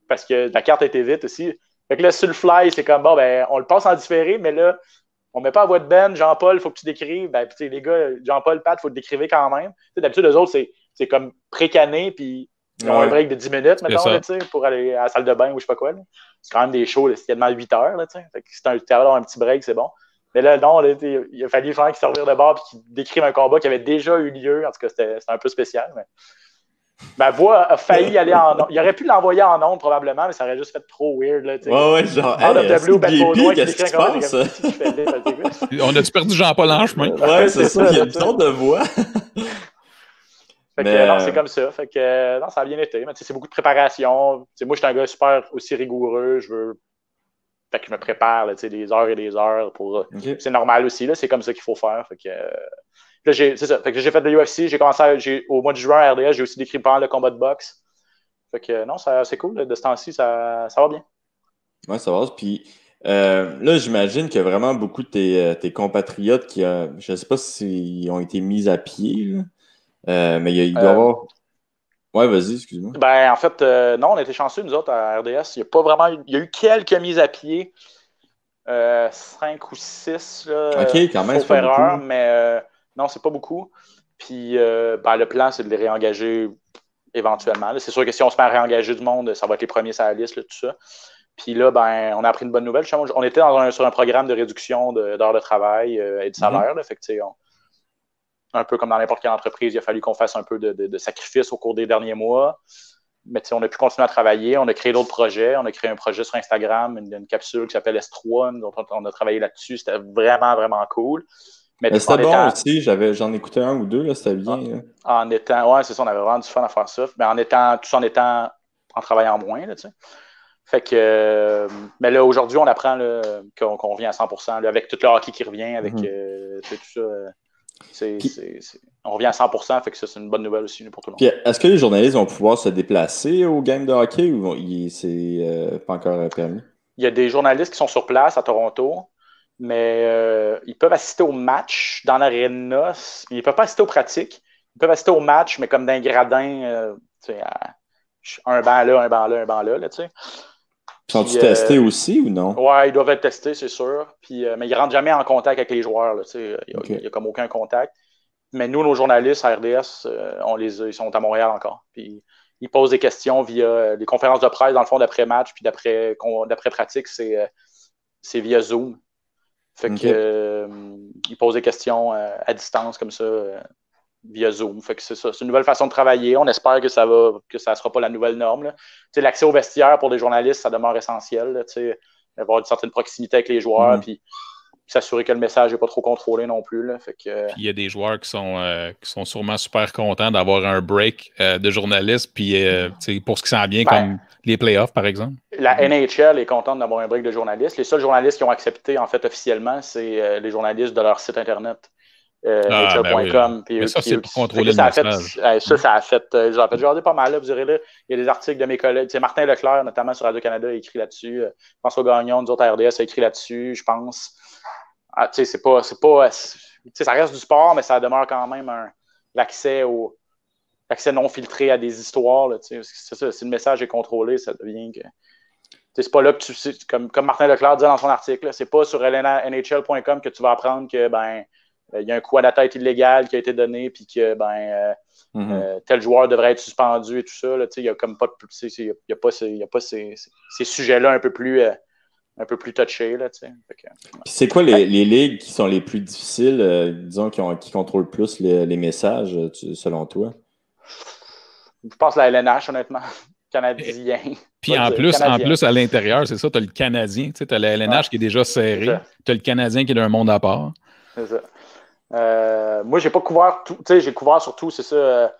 Parce que la carte était vite aussi. Fait que là, sur le fly, c'est comme, on le passe en différé, mais là, on met pas à voix de Ben, Jean-Paul, il faut que tu décrives. Ben, les gars, Jean-Paul, Pat, il faut te décriver quand même. D'habitude, eux autres, c'est comme pré-canné, puis ils ont un break de 10 minutes, mettons, là, pour aller à la salle de bain ou je sais pas quoi. Là. C'est quand même des shows, c'est quasiment 8 heures. Là, fait que si tu as un petit break, c'est bon. Mais là, non, là, il a fallu faire qu'ils se revirent de bord et qu'ils décrivent un combat qui avait déjà eu lieu. En tout cas, c'était un peu spécial. Mais... Ma voix a failli aller en ondes. Il aurait pu l'envoyer en ondes probablement, mais ça aurait juste fait trop weird. Là, genre, qu'est-ce qui se passe? On a-tu perdu Jean-Paul en chemin? Ouais, c'est ça, il y a une sorte de voix. Fait que non, c'est comme ça. Fait que non, ça a bien été. Mais c'est beaucoup de préparation. T'sais, moi, je suis un gars super aussi rigoureux. Fait que je me prépare là, des heures et des heures pour. C'est normal aussi, là, c'est comme ça qu'il faut faire. Fait que là, c'est ça. Fait que j'ai fait de l'UFC, j'ai commencé au mois de juin à RDS, j'ai aussi décrit pendant le combat de boxe. Fait que non, c'est cool. Là, de ce temps-ci, ça va bien. Ouais, ça va. Puis là, j'imagine qu'il y a vraiment beaucoup de tes compatriotes qui je ne sais pas s'ils ont été mis à pied, là. Mais il doit y avoir. Ouais, vas-y, excuse-moi. Ben, en fait, non, on a été chanceux, nous autres, à RDS. Il y a eu quelques mises à pied. 5 ou 6. Là, OK, quand même, c'est pas beaucoup. Mais non, c'est pas beaucoup. Puis, le plan, c'est de les réengager éventuellement. Là. C'est sûr que si on se met à réengager du monde, ça va être les premiers sur la liste, là, tout ça. Puis là, on a appris une bonne nouvelle. On était sur un programme de réduction d'heures de travail et de salaire. Là, fait que, un peu comme dans n'importe quelle entreprise, il a fallu qu'on fasse un peu de sacrifice au cours des derniers mois. Mais on a pu continuer à travailler. On a créé d'autres projets. On a créé un projet sur Instagram, une capsule qui s'appelle S3. Dont on a travaillé là-dessus. C'était vraiment, vraiment cool. Mais c'était bon aussi. J'en écoutais un ou deux. Là, c'était bien. Ouais, c'est ça. On avait vraiment du fun à faire ça. Mais en travaillant moins. Là, fait que, mais là, aujourd'hui, on apprend là, qu'on revient à 100%. Là, avec tout le hockey qui revient, avec tout ça. On revient à 100%, fait que ça, c'est une bonne nouvelle aussi pour tout le monde. Puis, est-ce que les journalistes vont pouvoir se déplacer aux games de hockey ou c'est pas encore permis? Il y a des journalistes qui sont sur place à Toronto, mais ils peuvent assister au match dans l'aréna. Ils ne peuvent pas assister aux pratiques. Ils peuvent assister au match, mais comme d'un gradin, un banc là, un banc là, un banc là, tu sais. Sont-ils testés aussi ou non? Ouais, ils doivent être testés, c'est sûr. Puis, mais ils ne rentrent jamais en contact avec les joueurs. Il n'y a comme aucun contact. Mais nous, nos journalistes à RDS, ils sont à Montréal encore. Puis ils posent des questions via des conférences de presse, dans le fond, d'après-match, puis d'après-pratique, c'est via Zoom. Fait que ils posent des questions à distance comme ça, via Zoom. Fait que c'est ça. C'est une nouvelle façon de travailler. On espère que ça ne sera pas la nouvelle norme. L'accès au vestiaire pour des journalistes, ça demeure essentiel. Avoir une certaine proximité avec les joueurs, puis s'assurer que le message n'est pas trop contrôlé non plus. Là. Fait que, Puis il y a des joueurs qui sont sûrement super contents d'avoir un break de journalistes, puis pour ce qui s'en vient, comme les playoffs, par exemple. La NHL est contente d'avoir un break de journalistes. Les seuls journalistes qui ont accepté, en fait, officiellement, c'est les journalistes de leur site Internet. NHL.com. Mais ça, c'est pour contrôler le message. Ça a fait. J'ai regardé pas mal, là, vous direz là. Il y a des articles de mes collègues. Martin Leclerc, notamment sur Radio-Canada, a écrit là-dessus. François Gagnon, nous autres à RDS, a écrit là-dessus, je pense. C'est pas ça reste du sport, mais ça demeure quand même l'accès non filtré à des histoires. Là, c'est ça, si le message est contrôlé, ça devient que. C'est pas là que comme Martin Leclerc dit dans son article, là, c'est pas sur NHL.com que tu vas apprendre que il y a un coup à la tête illégal qui a été donné, puis que tel joueur devrait être suspendu et tout ça. Il n'y a comme pas ces sujets-là un peu plus touchés. C'est quoi les ligues qui sont les plus difficiles, disons, qui contrôlent plus les messages, selon toi? Je pense la LNH, honnêtement. Canadien. Puis en plus, à l'intérieur, c'est ça, tu as le Canadien. Tu as la LNH qui est déjà serrée. Tu as le Canadien qui est d'un monde à part. C'est ça. Moi, j'ai pas couvert tout. J'ai couvert surtout, c'est ça.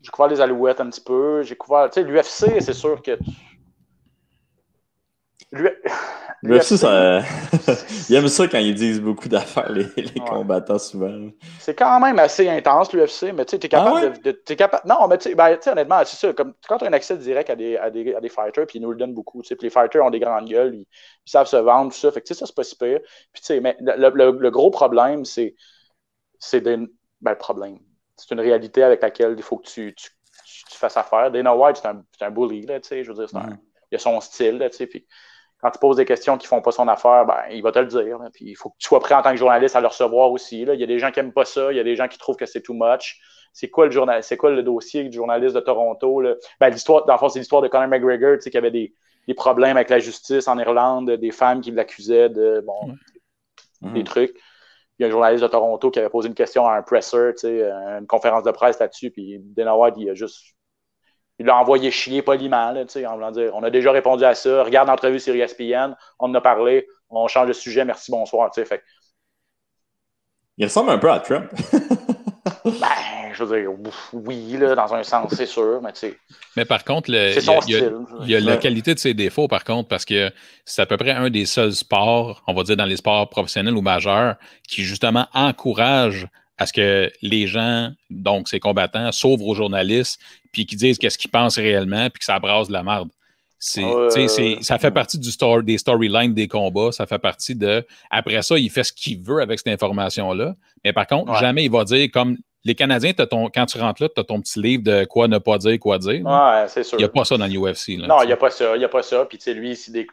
J'ai couvert les Alouettes un petit peu. J'ai couvert. L'UFC, c'est sûr que. L'UFC, ça. Ils aiment ça quand ils disent beaucoup d'affaires, les combattants, souvent. C'est quand même assez intense, l'UFC, mais tu es capable t'es capable. Non, mais honnêtement, c'est ça. Comme, quand tu as un accès direct à des fighters, puis ils nous le donnent beaucoup. Puis les fighters ont des grandes gueules, ils savent se vendre, tout ça. Fait que ça, c'est pas si pire. Puis, mais le gros problème, c'est le problème. C'est une réalité avec laquelle il faut que tu fasses affaire. Dana White, c'est un bully, là, je veux dire, il a son style, là, puis quand tu poses des questions qui ne font pas son affaire, il va te le dire. Là, puis il faut que tu sois prêt en tant que journaliste à le recevoir aussi. Là. Il y a des gens qui n'aiment pas ça, il y a des gens qui trouvent que c'est too much. C'est quoi le dossier du journaliste de Toronto? Là? L'histoire, dans le fond, c'est l'histoire de Conor McGregor, qui avait des problèmes avec la justice en Irlande, des femmes qui l'accusaient de des trucs. Il y a un journaliste de Toronto qui avait posé une question à un presser, une conférence de presse là-dessus, puis Dana White, il l'a envoyé chier poliment, là, en voulant dire on a déjà répondu à ça, regarde l'entrevue sur ESPN, on en a parlé, on change de sujet, merci, bonsoir. Fait. Il ressemble un peu à Trump. Je veux dire, oui, là, dans un sens, c'est sûr, mais tu sais. Mais par contre, c'est son style. Il y a la qualité de ses défauts, par contre, parce que c'est à peu près un des seuls sports, on va dire dans les sports professionnels ou majeurs, qui justement encourage à ce que les gens, donc ces combattants, s'ouvrent aux journalistes, puis qu'ils disent qu'est-ce qu'ils pensent réellement, puis que ça brasse de la merde. Ça fait partie des storylines des combats, ça fait partie de... Après ça, il fait ce qu'il veut avec cette information-là, mais par contre, jamais il va dire comme... Les Canadiens, quand tu rentres là, tu as ton petit livre de quoi ne pas dire, quoi dire. Ouais, c'est sûr. Il n'y a pas ça dans l'UFC. Non, il n'y a pas ça. Puis, tu sais, lui, c'est des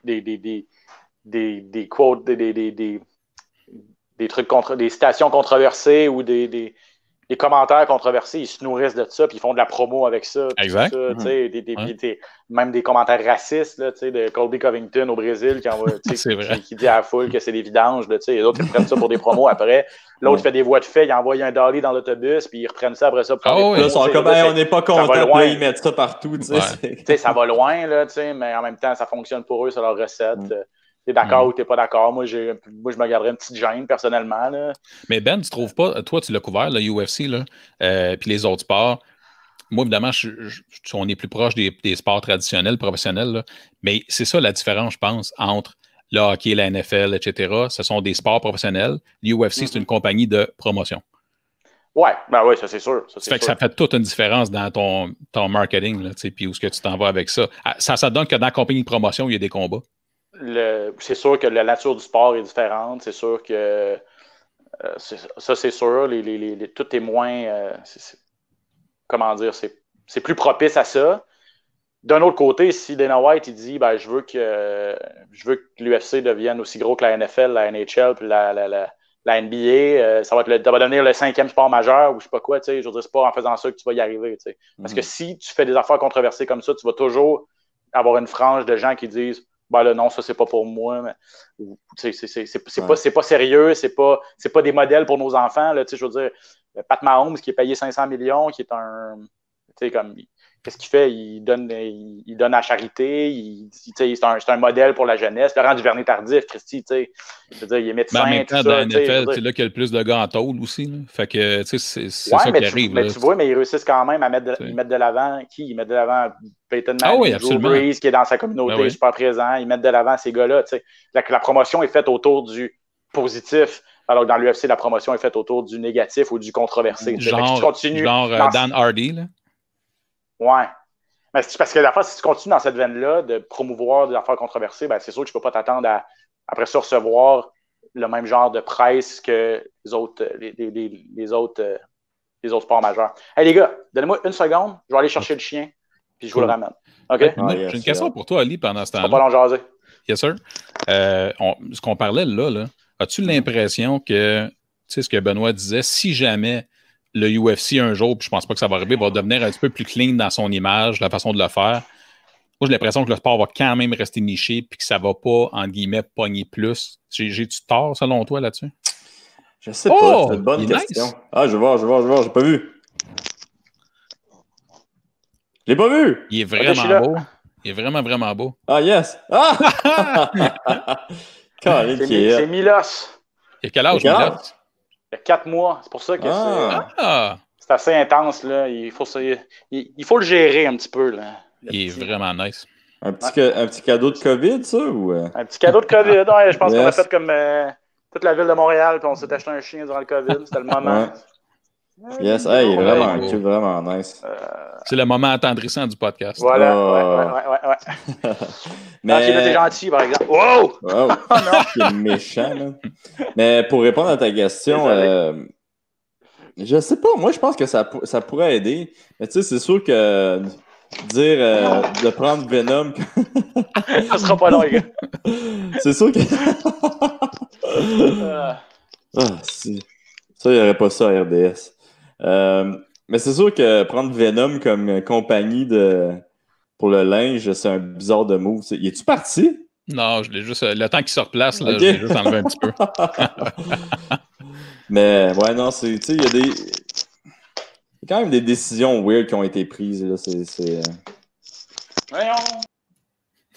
quotes, des trucs des citations controversées ou des commentaires controversés, ils se nourrissent de ça, puis ils font de la promo avec ça. Exact. Ça, même des commentaires racistes, là, de Colby Covington au Brésil, qui dit à la foule que c'est des vidanges. Là, les autres, ils prennent ça pour des promos après. L'autre fait des voix de fait, il envoie un dolly dans l'autobus, puis ils reprennent ça après ça. Là, ils sont comme, on n'est pas content, là, ils mettent ça partout. Ça va loin, là, mais en même temps, ça fonctionne pour eux, c'est leur recette. T'es d'accord ou t'es pas d'accord? Moi, je me garderais une petite gêne, personnellement. Là. Mais Ben, tu trouves pas... Toi, tu l'as couvert, le UFC, puis les autres sports. Moi, évidemment, on est plus proche des sports traditionnels, professionnels, là, mais c'est ça la différence, je pense, entre le hockey, la NFL, etc. Ce sont des sports professionnels. L'UFC, c'est une compagnie de promotion. Oui, ça c'est sûr. Ça fait toute une différence dans ton marketing, là, puis où est-ce que tu t'en vas avec ça. Ça donne que dans la compagnie de promotion, il y a des combats. C'est sûr que la nature du sport est différente. C'est sûr que ça, c'est sûr. Tout est moins... comment dire? C'est plus propice à ça. d'un autre côté, si Dana White il dit ben, je veux que l'UFC devienne aussi gros que la NFL, la NHL puis la NBA, ça va devenir le 5e sport majeur ou je sais pas quoi, tu sais, je veux dire, c'est pas en faisant ça que tu vas y arriver, tu sais. Parce que si tu fais des affaires controversées comme ça, tu vas toujours avoir une frange de gens qui disent ben là, non, ça, c'est pas pour moi. Mais, c'est pas sérieux, c'est pas des modèles pour nos enfants. Là, je veux dire, Pat Mahomes qui est payé 500 millions, qui est un. Comme, qu'est-ce qu'il fait? Il donne à la charité, c'est un modèle pour la jeunesse. Laurent Duvernay-Tardif, Christy, je veux dire, il est médecin. En même temps, dans la NFL, c'est là qu'il y a le plus de gars en tôle aussi. Là. Fait que, c'est ça qui arrive. Mais tu vois, mais ils réussissent quand même à mettre de l'avant qui? Ils mettent de l'avant Peyton Manning, Drew Brees, qui est dans sa communauté super présent. Ils mettent de l'avant ces gars-là. La promotion est faite autour du positif, alors que dans l'UFC, la promotion est faite autour du négatif ou du controversé. Genre Dan Hardy, là. Ouais. Mais c'est parce que la fois, si tu continues dans cette veine-là de promouvoir des affaires controversées, ben, c'est sûr que tu ne peux pas t'attendre à, après ça, recevoir le même genre de presse que les autres sports majeurs. Hey les gars, donnez-moi une seconde, je vais aller chercher le chien, puis je vous le ramène. OK? J'ai une question pour toi, Ali, pendant ce temps-là. Pas long jaser. Yes, sir. Ce qu'on parlait là, as-tu l'impression que, tu sais, ce que Benoît disait, si jamais le UFC un jour, puis je pense pas que ça va arriver, va devenir un petit peu plus clean dans son image, la façon de le faire. Moi, j'ai l'impression que le sport va quand même rester niché, puis que ça va pas, entre guillemets, pogner plus. J'ai-tu tort, selon toi, là-dessus? Je sais pas, c'est une bonne question. Nice. Ah, je vais voir, j'ai pas vu. Je l'ai pas vu! Il est vraiment beau. Il est vraiment, vraiment beau. Ah, yes! Ah! C'est Milos. Il a quel âge, Milos? Il y a 4 mois. C'est pour ça que c'est assez intense. Là. Il faut le gérer un petit peu. Là, il est vraiment nice. Un petit cadeau de COVID, ça? Ou... Un petit cadeau de COVID. Ouais, je pense qu'on a fait comme toute la ville de Montréal, puis on s'est acheté un chien durant le COVID. C'était le moment. Yes, il est vraiment cool, vraiment nice. C'est le moment attendrissant du podcast. Voilà, ouais. Mais là, t'es gentil, par exemple. Wow! Oh non! C'est méchant, là. Mais pour répondre à ta question, je sais pas, moi, je pense que ça pourrait aider. Mais tu sais, c'est sûr que dire de prendre Venom... Ça sera pas long, les gars. C'est sûr que... si. Ça, il n'y aurait pas ça à RDS. Mais c'est sûr que prendre Venom comme compagnie pour le linge, c'est un bizarre de move. Y es-tu parti? Non, je l'ai juste. Le temps qu'il se replace, là, je l'ai juste enlevé un petit peu. Mais ouais, non, tu sais, il y a quand même des décisions weird qui ont été prises. Là, Voyons!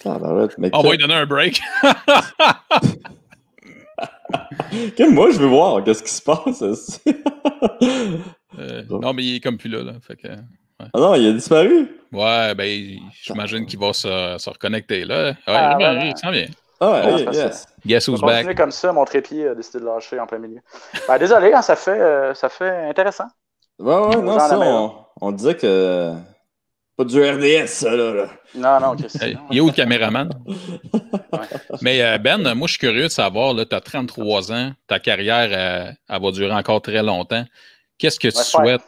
On va lui donner un break. Moi, je veux voir qu'est-ce qui se passe. Non, mais il est comme plus là. Fait que, ouais. Ah non, il a disparu? Ouais, ben, j'imagine qu'il va se reconnecter là. Ouais, il s'en vient. Ah, yes. Guess who's back? Continuer comme ça, mon trépied a décidé de lâcher en plein milieu. Ben, désolé, ça fait intéressant. Ouais, non, ça, on disait que... Pas du RDS, ça, là. Non, Christian. Il est où le caméraman? Mais Ben, moi, je suis curieux de savoir, tu as 33 ans, ta carrière, elle va durer encore très longtemps. Qu'est-ce que tu souhaites?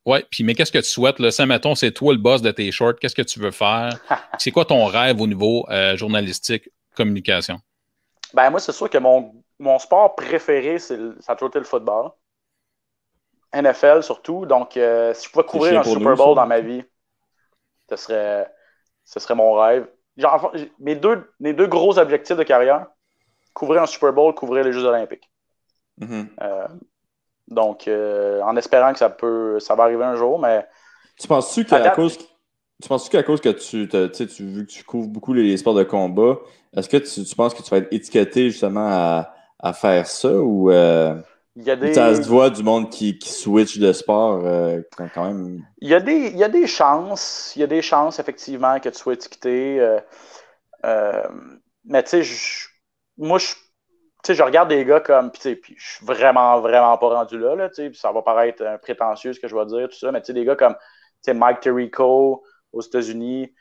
Ouais, puis mais qu'est-ce que tu souhaites? Là? Ça, mettons, c'est toi le boss de tes shorts. Qu'est-ce que tu veux faire? C'est quoi ton rêve au niveau journalistique, communication? Ben, moi, c'est sûr que mon sport préféré, ça a toujours été le football. NFL, surtout. Donc, si je pouvais couvrir un Super Bowl dans ma vie, ce serait mon rêve. Genre, mes deux gros objectifs de carrière, couvrir un Super Bowl, couvrir les Jeux olympiques. Mm-hmm. Donc, en espérant que ça va arriver un jour, mais... Tu penses-tu qu'à cause que vu que tu couvres beaucoup les sports de combat, est-ce que tu penses que tu vas être étiqueté justement à faire ça ou ça se voit du monde qui switch de sport quand même? Il y a des chances. Il y a des chances, effectivement, que tu sois étiqueté. Mais tu sais, moi, je regarde des gars comme... Puis je suis vraiment, vraiment pas rendu là, puis ça va paraître prétentieux ce que je vais dire, tout ça, mais tu sais, des gars comme Mike Tirico aux États-Unis,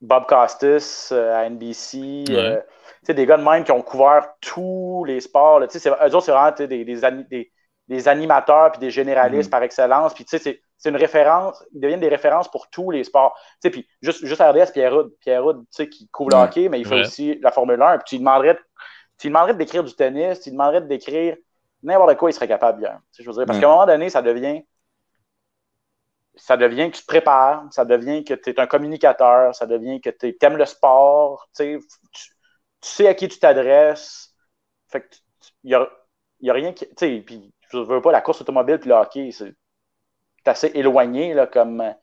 Bob Costas à NBC... des gars de même qui ont couvert tous les sports. Eux autres, c'est vraiment des animateurs puis des généralistes par excellence. Puis, c'est une référence, ils deviennent des références pour tous les sports. Tu sais, puis juste à RDS, Pierre Houd, tu sais, qui couvre le hockey, mais il fait aussi la Formule 1. Puis tu lui demanderais de décrire du tennis, tu lui demanderais de décrire n'importe quoi, il serait capable bien. Tu sais, je veux dire, parce qu'à un moment donné, ça devient que tu te prépares, ça devient que tu es un communicateur, ça devient que tu aimes le sport, tu sais à qui tu t'adresses. Fait que il y a rien qui. Tu sais, puis je veux pas, la course automobile puis le hockey, c'est assez éloigné là, comme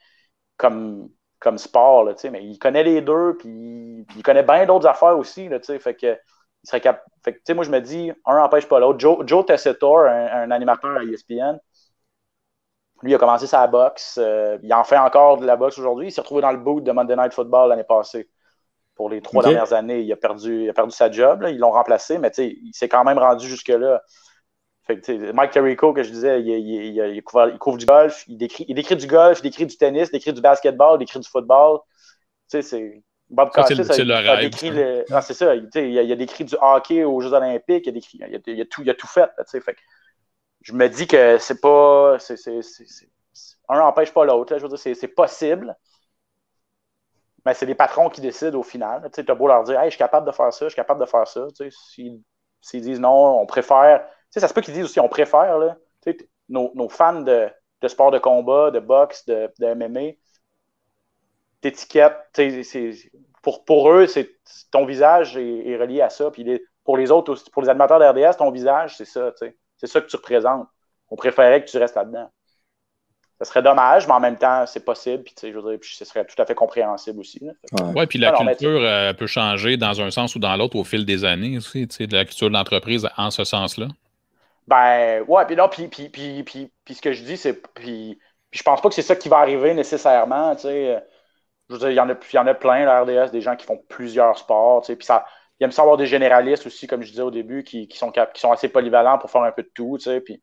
sport, là, mais il connaît les deux, puis il connaît bien d'autres affaires aussi, là, fait que il serait capable. Fait que, moi, je me dis, un n'empêche pas l'autre. Joe Tessitore, un animateur à ESPN, lui, il a commencé sa boxe. Il en fait encore de la boxe aujourd'hui. Il s'est retrouvé dans le boot de Monday Night Football l'année passée. Pour les 3 dernières années, il a perdu sa job. Là. Ils l'ont remplacé, mais il s'est quand même rendu jusque-là. Fait que, Mike Tirico, que je disais, il couvre du golf, il décrit du golf, il décrit du tennis, il décrit du basketball, il décrit du football. C'est Bob Costas, il a décrit c'est ça. Il a décrit du hockey aux Jeux Olympiques, il a tout fait. Là, fait que, je me dis que c'est pas. Un n'empêche pas l'autre. Je veux dire, c'est possible. Mais c'est les patrons qui décident au final. Tu as beau leur dire, hey, je suis capable de faire ça, je suis capable de faire ça. S'ils disent non, on préfère. Ça se peut qu'ils disent aussi, on préfère. Là, nos fans de sport de combat, de boxe, de MMA, d'étiquette, pour eux, ton visage est relié à ça. Puis pour les autres, pour les animateurs d'RDS, ton visage, c'est ça. C'est ça que tu représentes. On préférait que tu restes là-dedans. Ça serait dommage, mais en même temps, c'est possible. Puis, je veux dire, ce serait tout à fait compréhensible aussi. Oui, puis la culture peut changer dans un sens ou dans l'autre au fil des années aussi, de la culture de l'entreprise en ce sens-là. Ben, ouais, puis non, puis ce que je dis, c'est. Puis je pense pas que c'est ça qui va arriver nécessairement. Je veux dire, il y en a plein, la RDS, des gens qui font plusieurs sports. Puis il aime ça avoir des généralistes aussi, comme je disais au début, qui sont assez polyvalents pour faire un peu de tout. Puis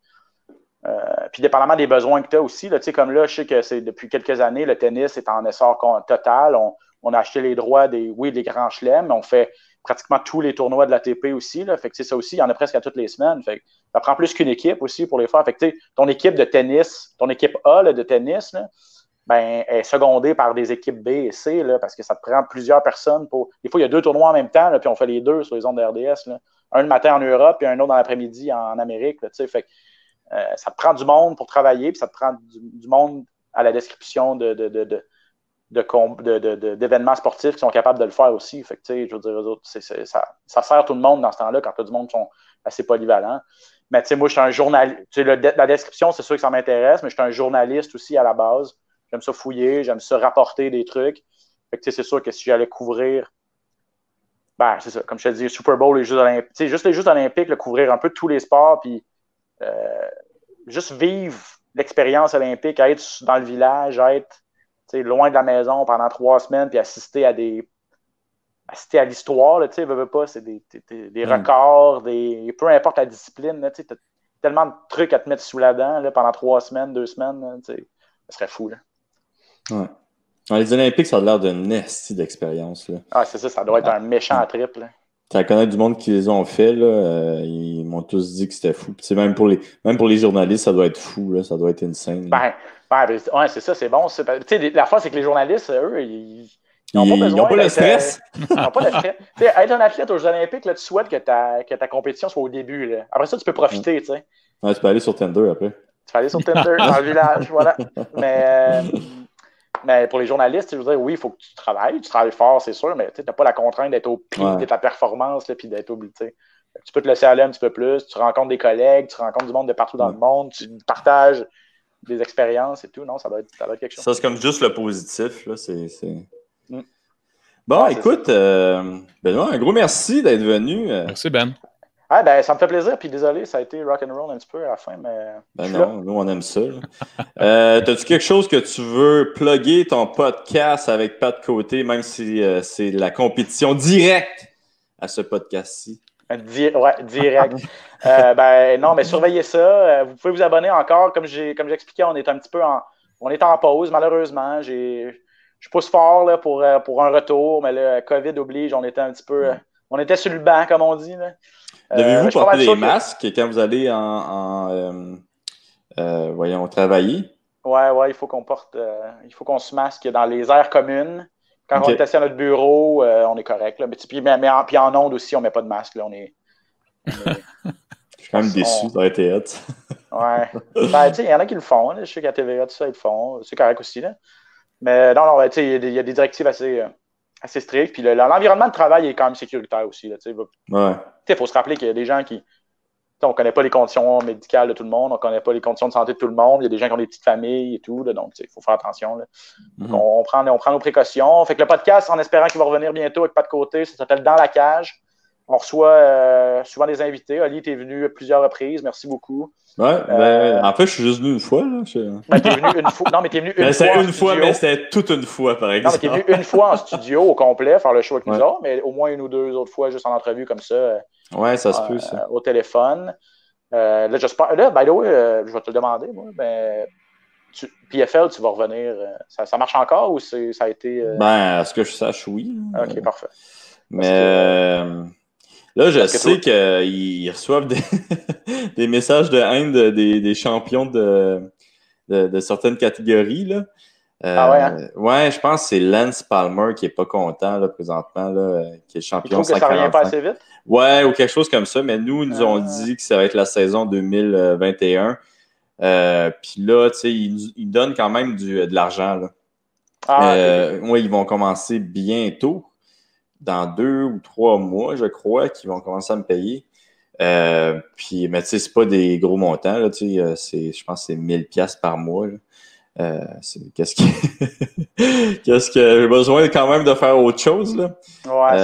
dépendamment des besoins que tu as aussi, là, comme là, je sais que c'est depuis quelques années, le tennis est en essor total. On a acheté les droits des grands chelems, mais on fait pratiquement tous les tournois de l'ATP aussi. Là, fait que ça aussi, il y en a presque à toutes les semaines. Fait que ça prend plus qu'une équipe aussi pour les faire. Fait que ton équipe de tennis, ton équipe A là, de tennis, là, ben, est secondée par des équipes B et C, là, parce que ça te prend plusieurs personnes pour. Des fois, il y a 2 tournois en même temps, là, puis on fait les 2 sur les ondes de RDS. Là. Un le matin en Europe, puis un autre dans l'après-midi en Amérique. Là, fait que, ça te prend du monde pour travailler, puis ça te prend du monde à la description d'événements sportifs qui sont capables de le faire aussi. Fait que, je veux dire, eux autres, ça sert tout le monde dans ce temps-là quand tu as du monde qui sont assez polyvalents. Mais moi, je suis un journaliste. La description, c'est sûr que ça m'intéresse, mais je suis un journaliste aussi à la base. J'aime ça fouiller, j'aime ça rapporter des trucs. Fait que, c'est sûr que si j'allais couvrir, ben, c'est ça, comme je te dis, Super Bowl, les Jeux Olympiques, juste les Jeux Olympiques, là, couvrir un peu tous les sports, puis juste vivre l'expérience olympique, être dans le village, être loin de la maison pendant 3 semaines, puis assister à l'histoire, tu sais, veux pas, c'est des records, peu importe la discipline, tu as tellement de trucs à te mettre sous la dent là, pendant 3 semaines, 2 semaines, là, ça serait fou. Là. Ouais. Dans les Olympiques, ça a l'air d'une nestie d'expérience. Là. Ah, c'est ça doit être un méchant trip. Là. Tu connais du monde qui les ont fait, là, ils m'ont tous dit que c'était fou. Puis, même pour les journalistes, ça doit être fou, là, ça doit être insane. Ouais, c'est ça, c'est bon. La fois, c'est que les journalistes, eux, ils n'ont pas besoin. Ils n'ont pas le stress. Ils n'ont pas le stress. Être un athlète aux Jeux Olympiques, là, tu souhaites que ta compétition soit au début. Là. Après ça, tu peux profiter. Tu sais. Ouais, tu peux aller sur Tinder après. Tu peux aller sur Tinder dans le village, voilà. Mais pour les journalistes, je veux dire, oui, il faut que tu travailles fort, c'est sûr, mais tu n'as pas la contrainte d'être au pic de ta performance puis d'être obligé. Tu peux te laisser aller un petit peu plus, tu rencontres des collègues, tu rencontres du monde de partout dans le monde, tu partages des expériences et tout. Non, ça doit être quelque chose. Ça, c'est comme juste le positif. Là, Bon, écoute, Benoît, un gros merci d'être venu. Merci, Ben. Ah, ben, ça me fait plaisir, puis désolé, ça a été rock'n'roll un petit peu à la fin, mais... Ben non, nous, on aime ça. T'as-tu quelque chose que tu veux plugger ton podcast avec Pat Côté, même si c'est la compétition directe à ce podcast-ci? Ouais, direct. Ben non, mais surveillez ça. Vous pouvez vous abonner encore. Comme j'expliquais, on est un petit peu on est en pause, malheureusement. Je pousse fort là, pour un retour, mais le COVID oblige, on était un petit peu... on était sur le banc, comme on dit. Là. Devez-vous porter des masques quand vous allez voyons, travailler? Ouais, il faut qu'on se masque dans les aires communes. Quand on est assis à notre bureau, on est correct. Là. Puis en ondes aussi, on ne met pas de masque. Là. Je suis quand même déçu, ça aurait été hot. Ouais. Ben, il y en a qui le font. Là. Je sais qu'à TVA, tout ça, ils le font. C'est correct aussi. Là. Mais non, il y a des directives assez strictes. Puis l'environnement de travail est quand même sécuritaire aussi. Il faut se rappeler qu'il y a des gens qui. On ne connaît pas les conditions médicales de tout le monde, on ne connaît pas les conditions de santé de tout le monde. Il y a des gens qui ont des petites familles et tout, là, donc il faut faire attention. Là. Mm-hmm. On prend nos précautions. Fait que le podcast, en espérant qu'il va revenir bientôt avec Pat Côté, ça s'appelle Dans la cage. On reçoit souvent des invités. Oli, tu es venu à plusieurs reprises. Merci beaucoup. Ouais, en fait, je suis juste venu une fois. Là. Tu es venu une fois. Non, mais tu es venu une fois. C'était une fois, mais c'était toute une fois, par exemple. Non, mais tu es venu une fois en studio au complet, faire le show avec nous autres, mais au moins une ou deux autres fois juste en entrevue comme ça. Ouais, ça se peut, ça. Au téléphone. Là, j'espère. Là, by the way, je vais te le demander, moi. PFL, tu vas revenir. Ça marche encore ou ça a été. À ce que je sache, oui. OK, parfait. Mais là, je sais qu'ils reçoivent des messages de haine des champions de certaines catégories. Là. Ouais, je pense que c'est Lance Palmer qui n'est pas content là, présentement, là, qui est champion. Il trouve que ça revient pas assez vite? Ouais, ou quelque chose comme ça. Mais nous, ils nous ont dit que ça va être la saison 2021. Puis là, tu sais, ils donnent quand même de l'argent. Là. Ouais, ils vont commencer bientôt, dans 2 ou 3 mois, je crois, qu'ils vont commencer à me payer. Mais tu sais, c'est pas des gros montants. Là, tu sais, je pense que c'est 1000$ par mois. Là. Qu'est-ce que j'ai besoin quand même de faire autre chose là. Ouais,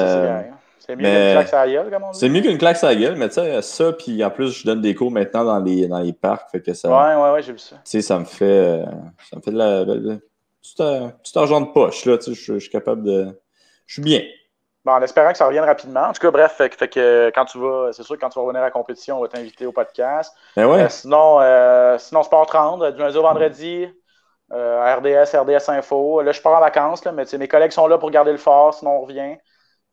c'est bien. C'est mieux qu'une claque à la gueule, comme on dit. C'est mieux qu'une claque à la gueule, mais tu sais, ça, puis en plus, je donne des cours maintenant dans les parcs, fait que ça. Ouais, j'ai vu ça. Tu sais, ça me fait de petit argent de poche, là, tu sais, je suis capable de. Je suis bien. Bon, en espérant que ça revienne rapidement. En tout cas, bref, fait que quand tu vas, c'est sûr que quand tu vas revenir à la compétition, on va t'inviter au podcast. Ben ouais. Sinon, Sport 30, du lundi au vendredi. RDS Info. Là, je pars en vacances, là, mais mes collègues sont là pour garder le fort, sinon on revient.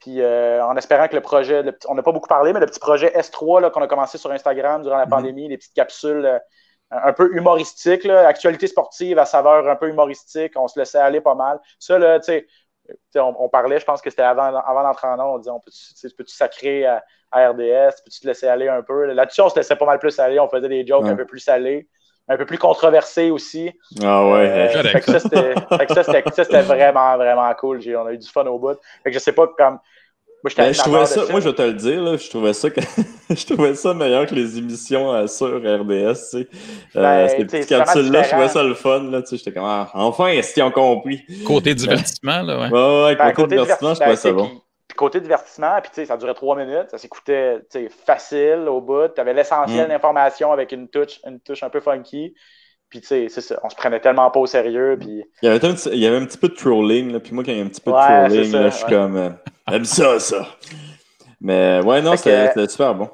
Puis en espérant que le projet, on n'a pas beaucoup parlé, mais le petit projet S3 là, qu'on a commencé sur Instagram durant la pandémie, les petites capsules un peu humoristiques, là, actualité sportive à saveur un peu humoristique, on se laissait aller pas mal. Ça, là, tu sais, on parlait, je pense que c'était avant d'entrer en on disait, peux-tu sacrer à RDS, peux-tu te laisser aller un peu? Là-dessus, on se laissait pas mal plus aller, on faisait des jokes un peu plus salés. Un peu plus controversé aussi. Ah ouais. Fait que ça, c'était vraiment, vraiment cool. On a eu du fun au bout. Fait que je sais pas comme. Moi, je trouvais ça, moi, je vais te le dire, là, je trouvais ça meilleur que les émissions sur RDS. Tu sais. Ces petites capsules-là, je trouvais ça le fun. Là, tu sais, j'étais comme enfin, est-ce qu'ils ont compris? Côté divertissement, là, ouais. Côté divertissement, je trouvais ça bon. Puis côté divertissement, puis ça durait 3 minutes, ça s'écoutait facile au bout. Tu avais l'essentiel d'informations avec une touche un peu funky. Puis c'est ça, on se prenait tellement pas au sérieux. Puis... Il y avait un petit peu de trolling, là, puis moi, quand il y a un petit peu de trolling, là, je suis comme j'aime ça. Mais ouais, non, c'était super bon.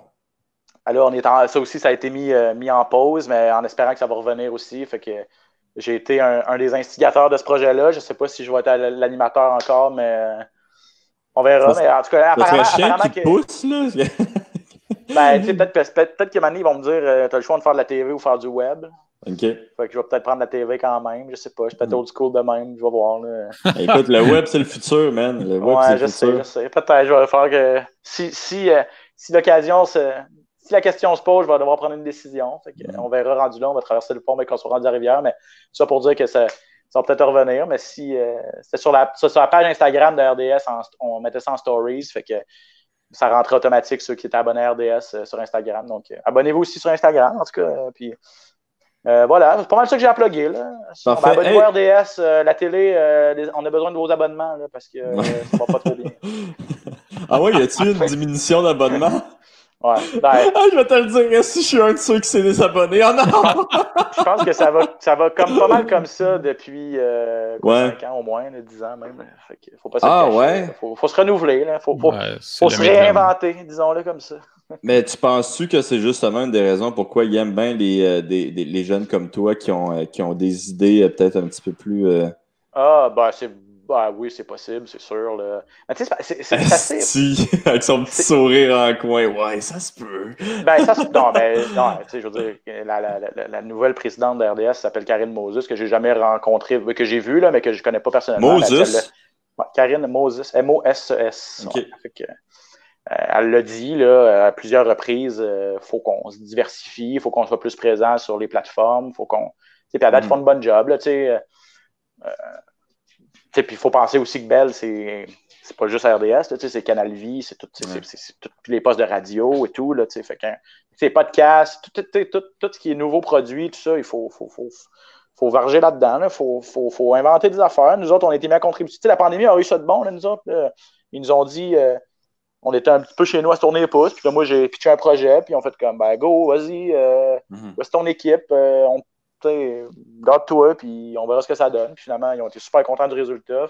Alors, ça aussi, ça a été mis en pause, mais en espérant que ça va revenir aussi. Fait que j'ai été un des instigateurs de ce projet-là. Je sais pas si je vais être l'animateur encore, mais. On verra, mais en tout cas, apparemment qui pousse, là. Peut-être qu'à un moment donné, ils vont me dire t'as le choix de faire de la TV ou faire du web. OK. Fait que je vais peut-être prendre la TV quand même. Je sais pas. Je suis peut-être old school de même. Je vais voir. Là. Écoute, le web, c'est le futur, man. Le web, c'est le futur. Je sais. Peut-être je vais faire que si la question se pose, je vais devoir prendre une décision. Fait que, on verra rendu là. On va traverser le pont, mais qu'on soit rendu à la rivière. Mais ça pour dire que ça va peut-être revenir, mais si c'était sur la page Instagram de RDS, on mettait ça en stories, fait que ça rentrait automatique ceux qui étaient abonnés à RDS sur Instagram. Donc, abonnez-vous aussi sur Instagram, en tout cas. Puis, voilà, c'est pas mal ça que j'ai à plugger. Abonnez-vous à RDS, la télé, on a besoin de vos abonnements là, parce que ça va pas trop bien. Ah ouais, y a-t-il une diminution d'abonnement? Ouais. Je vais te le dire, si je suis un de ceux qui s'est désabonné. Oh non! Je pense que ça va comme pas mal comme ça depuis 5 ans au moins, 10 ans même. Fait que faut pas se cacher. Ouais. Faut se renouveler. Là. Faut se réinventer, disons-le comme ça. Mais tu penses-tu que c'est justement une des raisons pourquoi ils aiment bien les jeunes comme toi qui ont des idées peut-être un petit peu plus... bah oui, c'est possible, c'est sûr. Là. Mais tu sais, c'est assez. Si, avec son petit sourire en coin, ouais, ça se peut. Ben, ça, non, tu sais, je veux dire, la nouvelle présidente de RDS s'appelle Karine Moses, que j'ai jamais rencontrée, que j'ai vue, là, mais que je connais pas personnellement. Moses? Ouais, Karine Moses, M-O-S-E-S. OK. Ouais, elle l'a dit là, à plusieurs reprises, faut qu'on se diversifie, il faut qu'on soit plus présent sur les plateformes, faut qu'on. Puis à date, ils font une bonne job, là, tu sais. Puis il faut penser aussi que Bell, c'est pas juste RDS, là, c'est Canal Vie, c'est tous les postes de radio et tout. Là, fait que, c'est podcasts, tout ce qui est nouveau produit, tout ça, il faut varger là-dedans. Il faut inventer des affaires. Nous autres, on a été mis à contribuer. La pandémie a eu ça de bon, là, nous autres. Là. Ils nous ont dit, on était un petit peu chez nous à se tourner les pouces, puis là, moi, j'ai pitché un projet, puis on fait comme, ben go, vas-y, voici ton équipe, garde-toi, puis on verra ce que ça donne. Puis finalement, ils ont été super contents du résultat,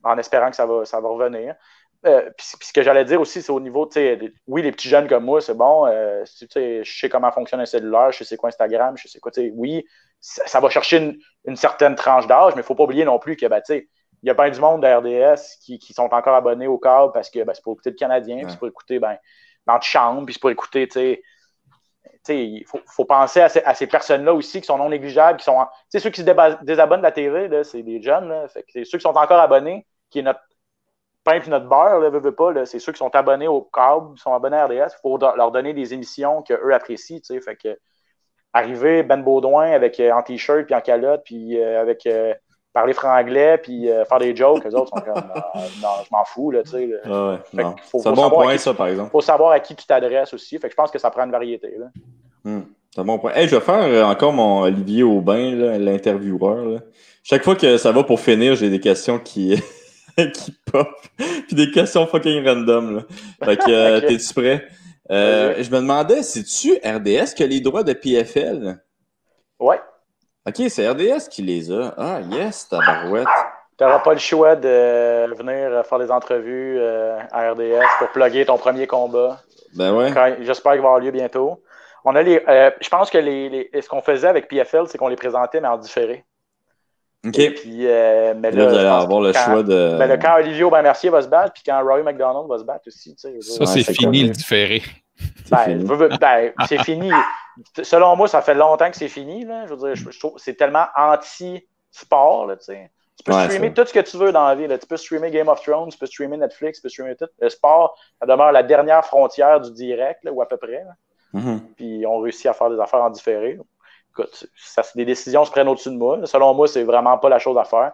en espérant que ça va revenir. Puis ce que j'allais dire aussi, c'est au niveau, oui, les petits jeunes comme moi, c'est bon, je sais comment fonctionne un cellulaire, je sais c'est quoi Instagram, je sais quoi, oui, ça va chercher une certaine tranche d'âge, mais il ne faut pas oublier non plus que, il y a bien du monde de RDS qui sont encore abonnés au câble parce que c'est pour écouter le Canadien, puis c'est pour écouter dans la chambre, puis c'est pour écouter, il faut penser à ces personnes-là aussi qui sont non négligeables, qui sont ceux qui se désabonnent de la TV, là, c'est des jeunes, là, fait que c'est ceux qui sont encore abonnés, qui est notre pain et notre beurre, là, pas, là, c'est ceux qui sont abonnés au câble, qui sont abonnés à RDS, il faut leur donner des émissions qu'eux apprécient, fait que arriver Ben Baudouin avec en t-shirt puis en calotte, puis avec parler franglais, puis faire des jokes, les autres sont comme non, je m'en fous, là, tu sais. C'est un bon point, ça, par exemple. Il faut savoir à qui tu t'adresses aussi. Fait que je pense que ça prend une variété, là. C'est un bon point. Hey, je vais faire encore mon Olivier Aubin, là, l'intervieweur. Là. Chaque fois que ça va pour finir, j'ai des questions qui pop, puis des questions fucking random. Là. Fait que, okay. T'es-tu prêt? Je me demandais, c'est-tu RDS qui a les droits de PFL? Ouais. OK, c'est RDS qui les a. Ah, yes, tabarouette. Tu n'auras pas le choix de venir faire des entrevues à RDS pour plugger ton premier combat. Ben ouais. J'espère qu'il va avoir lieu bientôt. On a je pense que ce qu'on faisait avec PFL, c'est qu'on les présentait, mais en différé. OK. Et puis, mais là, vous allez avoir le choix de. Ben, quand Olivier Aubin-Mercier va se battre, puis quand Roy McDonald va se battre aussi. Ça, c'est fini, le différé. C'est fini. Selon moi, ça fait longtemps que c'est fini. Là. Je veux dire, je trouve que c'est tellement anti-sport. Là, tu peux streamer tout ce que tu veux dans la vie. Là. Tu peux streamer Game of Thrones, tu peux streamer Netflix, tu peux streamer tout. Le sport, ça demeure la dernière frontière du direct, là, ou à peu près. Puis on réussit à faire des affaires en différé. Écoute, des décisions se prennent au-dessus de moi. Selon moi, c'est vraiment pas la chose à faire.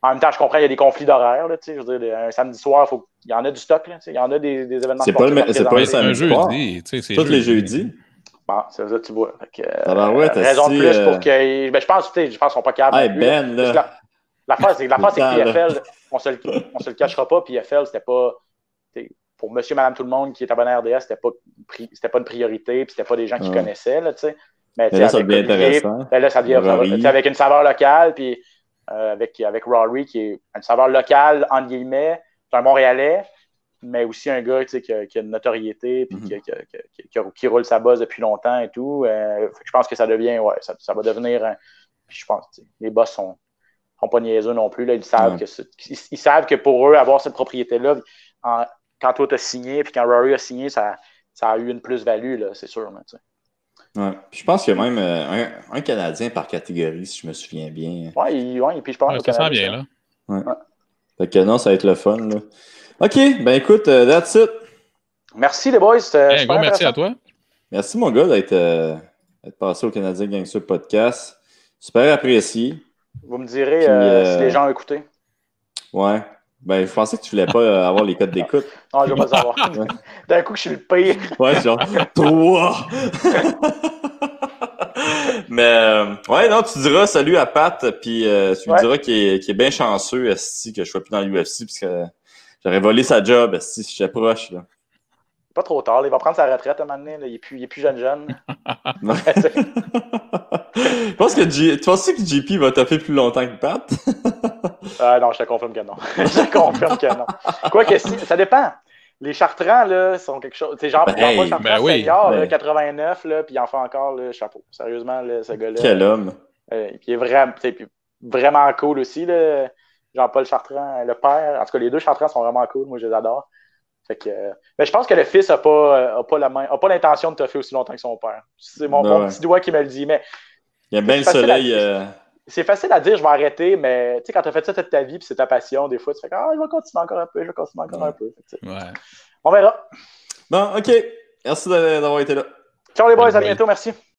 En même temps, je comprends, il y a des conflits d'horaires. Je veux dire, un samedi soir, il y en a du stock. Là, il y en a des événements sportifs. C'est pas le samedi soir. Tous les jeudis. Bon, c'est ça, tu vois. Raison de plus pour que. Ben, je pense qu'ils sont pas capables. L'affaire, c'est que PFL, on se le cachera pas. PFL, c'était pas. Pour monsieur, madame, tout le monde qui est abonné à RDS, c'était pas une priorité, puis c'était pas des gens qui connaissaient. Là, mais là, ça devient intéressant. Là, ça devient avec une saveur locale, puis avec Rory, qui est une saveur locale, entre guillemets. C'est un Montréalais, mais aussi un gars qui a une notoriété, puis qui roule sa bosse depuis longtemps et tout. Je pense que ça devient, ça va devenir. Puis je pense que les boss sont pas niaiseux non plus. Là, ils savent que pour eux, avoir cette propriété-là, quand toi t'as signé, puis quand Rory a signé, ça a eu une plus-value, là, c'est sûr. Ouais. Puis je pense qu'il y a même un Canadien par catégorie, si je me souviens bien. Oui, puis je pense que ça vient là. Ouais. Fait que non, ça va être le fun. Là. OK, ben écoute, that's it. Merci les boys. Gros merci à toi. Merci mon gars d'être passé au Canadien Gangster Podcast. Super apprécié. Vous me direz si les gens ont écouté. Ouais. Ben, je pensais que tu voulais pas avoir les codes d'écoute. Non, je veux pas savoir. D'un coup, je suis le pire. Ouais, genre 3. Mais, ouais, non, tu diras salut à Pat, puis tu lui diras qu'il est bien chanceux, esti, que je sois plus dans l'UFC, parce que j'aurais volé sa job, esti, si j'étais proche, là. Pas trop tard, il va prendre sa retraite à un moment donné, là. Il est plus jeune. Tu penses que JP va taper plus longtemps que Pat? Non, je te confirme que non. Quoique si, ça dépend. Les Chartrans, là, sont quelque chose. C'est genre, senior, 89, là, puis il en fait encore le chapeau. Sérieusement, là, ce gars-là. Quel homme. Puis il est vraiment cool aussi, là. Jean-Paul Chartrand, le père. En tout cas, les deux Chartrand sont vraiment cool. Moi, je les adore. Fait que, mais je pense que le fils n'a pas l'intention de toffer aussi longtemps que son père. C'est mon petit doigt qui me le dit. Mais il y a bien le soleil. C'est facile à dire, je vais arrêter, mais tu sais, quand tu as fait ça toute ta vie puis c'est ta passion, des fois, tu fais je vais continuer encore un peu, On verra. Bon, OK. Merci d'avoir été là. Ciao les boys, à bientôt, merci.